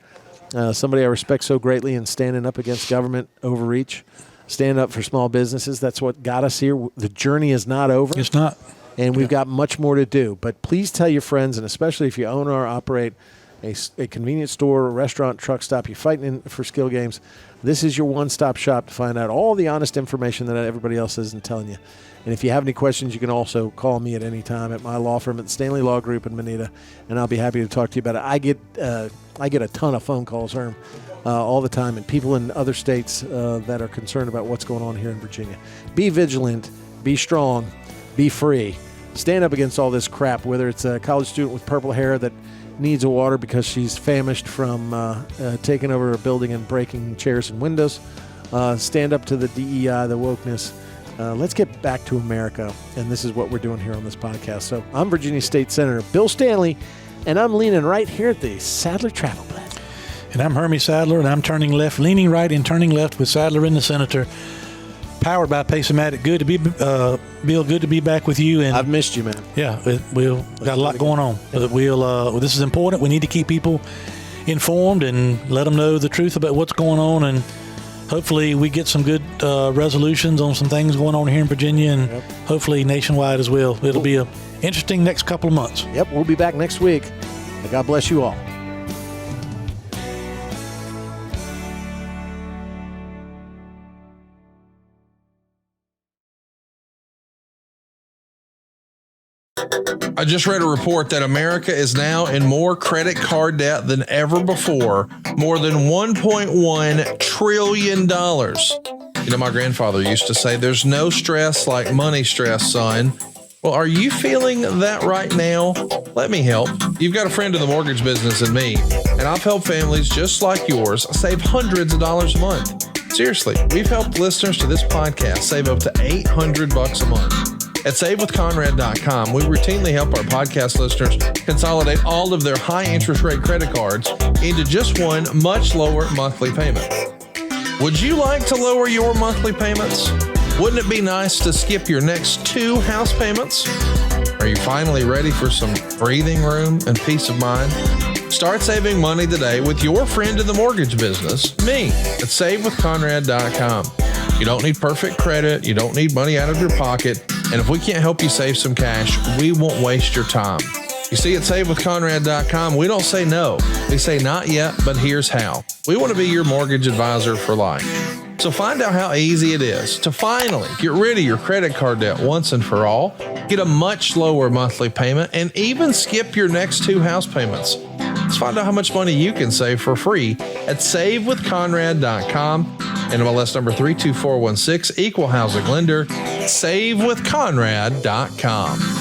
somebody I respect so greatly, and standing up against government overreach, standing up for small businesses. That's what got us here. The journey is not over. It's not. And we've got much more to do. But please tell your friends, and especially if you own or operate a convenience store, a restaurant, truck stop, you're fighting for skill games, this is your one-stop shop to find out all the honest information that everybody else isn't telling you. And if you have any questions, you can also call me at any time at my law firm at the Stanley Law Group in Manita, and I'll be happy to talk to you about it. I get a ton of phone calls, Herm, all the time, and people in other states that are concerned about what's going on here in Virginia. Be vigilant, be strong, be free. Stand up against all this crap, whether it's a college student with purple hair that needs a water because she's famished from taking over a building and breaking chairs and windows. Stand up to the DEI, the wokeness. Let's get back to America, and this is what we're doing here on this podcast. So I'm Virginia State Senator Bill Stanley, and I'm leaning right here at the Sadler Travel Plan. And I'm Hermie Sadler, and I'm turning left, leaning right and turning left with Sadler and the Senator, powered by Pacematic. Good to be, Bill, good to be back with you. And I've missed you, man. Yeah, we've got a lot going on. Yeah. This is important. We need to keep people informed and let them know the truth about what's going on, and hopefully we get some good resolutions on some things going on here in Virginia, and hopefully nationwide as well. It'll be an interesting next couple of months. Yep, we'll be back next week. God bless you all. I just read a report that America is now in more credit card debt than ever before, more than $1.1 trillion. You know, my grandfather used to say, there's no stress like money stress, son. Well, are you feeling that right now? Let me help. You've got a friend in the mortgage business in me, and I've helped families just like yours save hundreds of dollars a month. Seriously, we've helped listeners to this podcast save up to $800 a month. At SaveWithConrad.com, we routinely help our podcast listeners consolidate all of their high interest rate credit cards into just one much lower monthly payment. Would you like to lower your monthly payments? Wouldn't it be nice to skip your next 2 house payments? Are you finally ready for some breathing room and peace of mind? Start saving money today with your friend in the mortgage business, me, at SaveWithConrad.com. You don't need perfect credit. You don't need money out of your pocket. And if we can't help you save some cash, we won't waste your time. You see, at SaveWithConrad.com, we don't say no. We say not yet, but here's how. We want to be your mortgage advisor for life. So find out how easy it is to finally get rid of your credit card debt once and for all, get a much lower monthly payment, and even skip your next 2 house payments. Let's find out how much money you can save for free at SaveWithConrad.com. NMLS number 32416, Equal Housing Lender, SaveWithConrad.com.